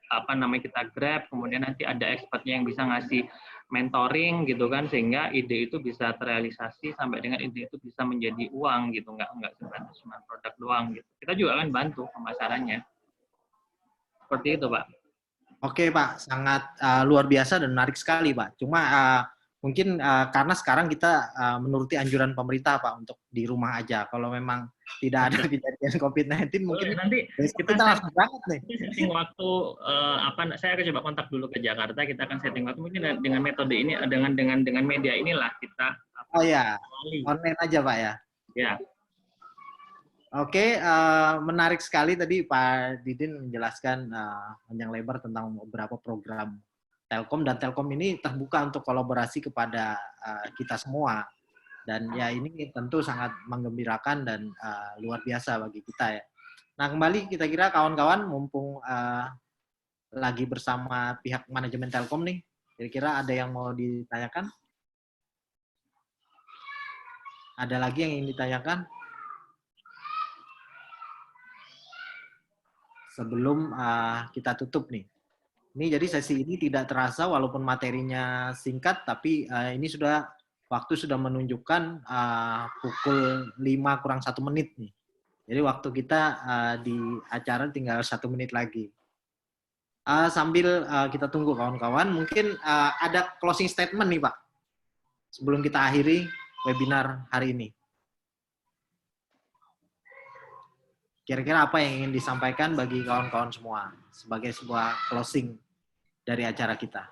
D: apa namanya kita grab, kemudian nanti ada expertnya yang bisa ngasih mentoring gitu kan, sehingga ide itu bisa terrealisasi sampai dengan ide itu bisa menjadi uang gitu, nggak cuma produk doang gitu. Kita juga akan bantu pemasarannya. Seperti itu, Pak.
A: Oke, Pak. Sangat luar biasa dan menarik sekali, Pak. Cuma mungkin karena sekarang kita menuruti anjuran pemerintah, Pak, untuk di rumah aja. Kalau memang tidak ada kejadian COVID-19, mungkin
D: nanti
A: kita langsung banget nih.
D: Setting waktu saya akan coba kontak dulu ke Jakarta. Kita akan setting waktu mungkin dengan metode ini, dengan media inilah kita.
A: Oh ya, online aja, Pak ya.
D: Ya.
A: Oke, menarik sekali tadi Pak Didin menjelaskan panjang lebar tentang beberapa program Telkom, dan Telkom ini terbuka untuk kolaborasi kepada kita semua. Dan ya ini tentu sangat menggembirakan dan luar biasa bagi kita ya. Nah kembali kita kira kawan-kawan mumpung lagi bersama pihak manajemen Telkom nih, kira-kira ada yang mau ditanyakan? Ada lagi yang ingin ditanyakan? Sebelum kita tutup nih. Ini jadi sesi ini tidak terasa walaupun materinya singkat, tapi ini waktu sudah menunjukkan pukul 5 kurang 1 menit nih. Jadi waktu kita di acara tinggal 1 menit lagi. Sambil kita tunggu kawan-kawan, mungkin ada closing statement nih Pak, sebelum kita akhiri webinar hari ini. Kira-kira apa yang ingin disampaikan bagi kawan-kawan semua sebagai sebuah closing dari acara kita?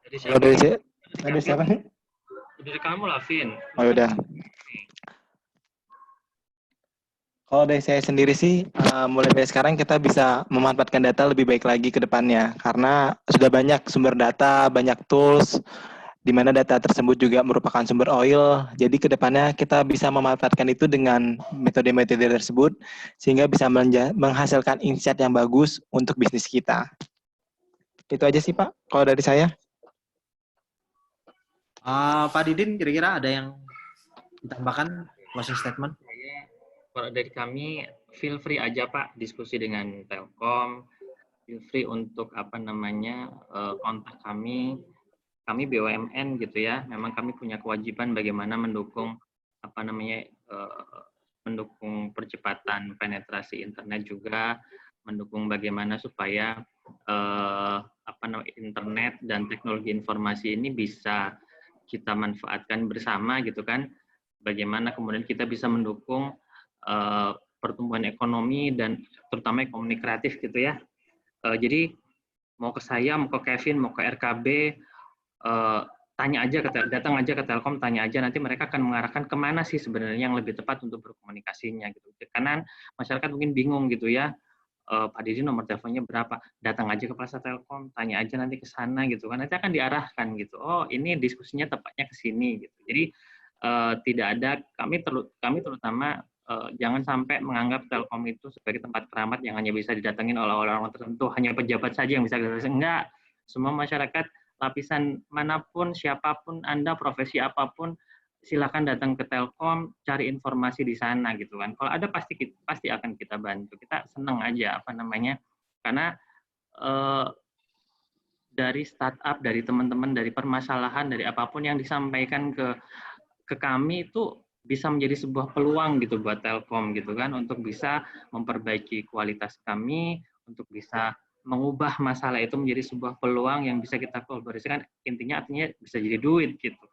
B: Dari siapa nih?
D: Dari kamu lah, Vin.
B: Oh udah. Kalau dari saya sendiri sih, mulai dari sekarang kita bisa memanfaatkan data lebih baik lagi ke depannya. Karena sudah banyak sumber data, banyak tools, di mana data tersebut juga merupakan sumber oil. Jadi ke depannya kita bisa memanfaatkan itu dengan metode-metode tersebut, sehingga bisa menghasilkan insight yang bagus untuk bisnis kita. Itu aja sih Pak, kalau dari saya.
A: Pak Didin, kira-kira ada yang ditambahkan closing statement?
D: Kalau dari kami, feel free aja Pak diskusi dengan Telkom, feel free untuk kontak kami. Kami BUMN gitu ya, memang kami punya kewajiban bagaimana mendukung mendukung percepatan penetrasi internet juga, mendukung bagaimana supaya internet dan teknologi informasi ini bisa kita manfaatkan bersama gitu kan. Bagaimana kemudian kita bisa mendukung pertumbuhan ekonomi dan terutama ekonomi kreatif gitu ya. Jadi mau ke saya, mau ke Kevin, mau ke RKB, datang aja ke Telkom, tanya aja, nanti mereka akan mengarahkan kemana sih sebenarnya yang lebih tepat untuk berkomunikasinya gitu. Karena masyarakat mungkin bingung gitu ya, Pak Didi nomor teleponnya berapa, datang aja ke Plaza Telkom, tanya aja nanti ke sana gitu kan, nanti akan diarahkan gitu. Oh ini diskusinya tepatnya ke sini gitu. Jadi tidak ada, kami terutama jangan sampai menganggap Telkom itu sebagai tempat keramat yang hanya bisa didatengin oleh orang-orang tertentu, hanya pejabat saja yang bisa datang. Enggak, semua masyarakat lapisan manapun, siapapun Anda, profesi apapun, silakan datang ke Telkom, cari informasi di sana gitu kan. Kalau ada pasti akan kita bantu. Kita senang aja karena dari startup, dari teman-teman, dari permasalahan, dari apapun yang disampaikan ke kami itu bisa menjadi sebuah peluang gitu buat Telkom gitu kan, untuk bisa memperbaiki kualitas kami, untuk bisa mengubah masalah itu menjadi sebuah peluang yang bisa kita kolaborasikan, intinya artinya bisa jadi duit gitu.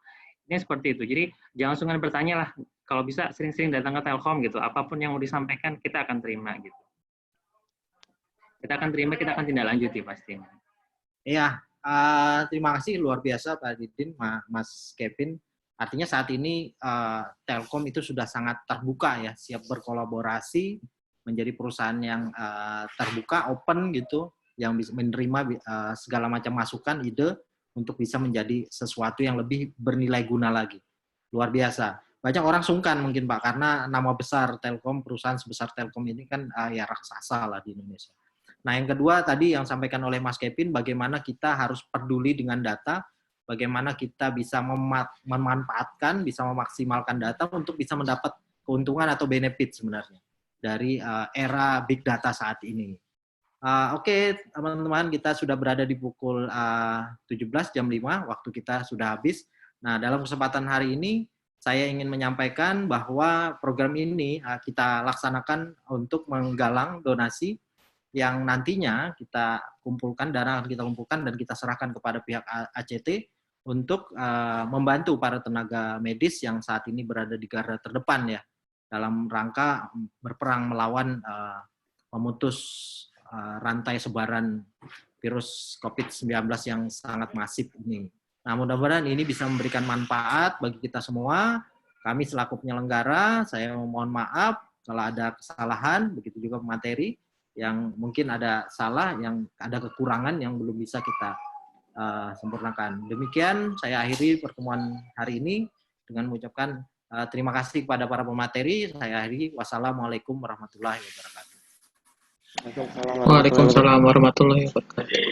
D: Ini seperti itu. Jadi jangan sungkan bertanya lah, kalau bisa sering-sering datang ke Telkom gitu, apapun yang mau disampaikan kita akan terima gitu. Kita akan tindak lanjuti pastinya.
A: Iya, terima kasih luar biasa Pak Didin, Mas Kevin. Artinya saat ini Telkom itu sudah sangat terbuka ya, siap berkolaborasi, menjadi perusahaan yang terbuka, open gitu, yang bisa menerima segala macam masukan, ide untuk bisa menjadi sesuatu yang lebih bernilai guna lagi. Luar biasa. Banyak orang sungkan mungkin Pak, karena nama besar Telkom, perusahaan sebesar Telkom ini kan ya raksasa lah di Indonesia. Nah yang kedua tadi yang sampaikan oleh Mas Kevin, bagaimana kita harus peduli dengan data, bagaimana kita bisa memanfaatkan, bisa memaksimalkan data untuk bisa mendapat keuntungan atau benefit sebenarnya dari era big data saat ini. Oke, teman-teman, kita sudah berada di pukul 17 jam 5, waktu kita sudah habis. Nah, dalam kesempatan hari ini, saya ingin menyampaikan bahwa program ini kita laksanakan untuk menggalang donasi yang nantinya kita kumpulkan, dana akan kita kumpulkan dan kita serahkan kepada pihak ACT untuk membantu para tenaga medis yang saat ini berada di garda terdepan ya, dalam rangka berperang melawan memutus rantai sebaran virus COVID-19 yang sangat masif ini. Nah, mudah-mudahan ini bisa memberikan manfaat bagi kita semua. Kami selaku penyelenggara, saya mohon maaf kalau ada kesalahan, begitu juga materi yang mungkin ada salah, yang ada kekurangan yang belum bisa kita sempurnakan. Demikian saya akhiri pertemuan hari ini dengan mengucapkan terima kasih kepada para pemateri. Saya akhiri. Wassalamualaikum warahmatullahi wabarakatuh.
E: Waalaikumsalam warahmatullahi wabarakatuh.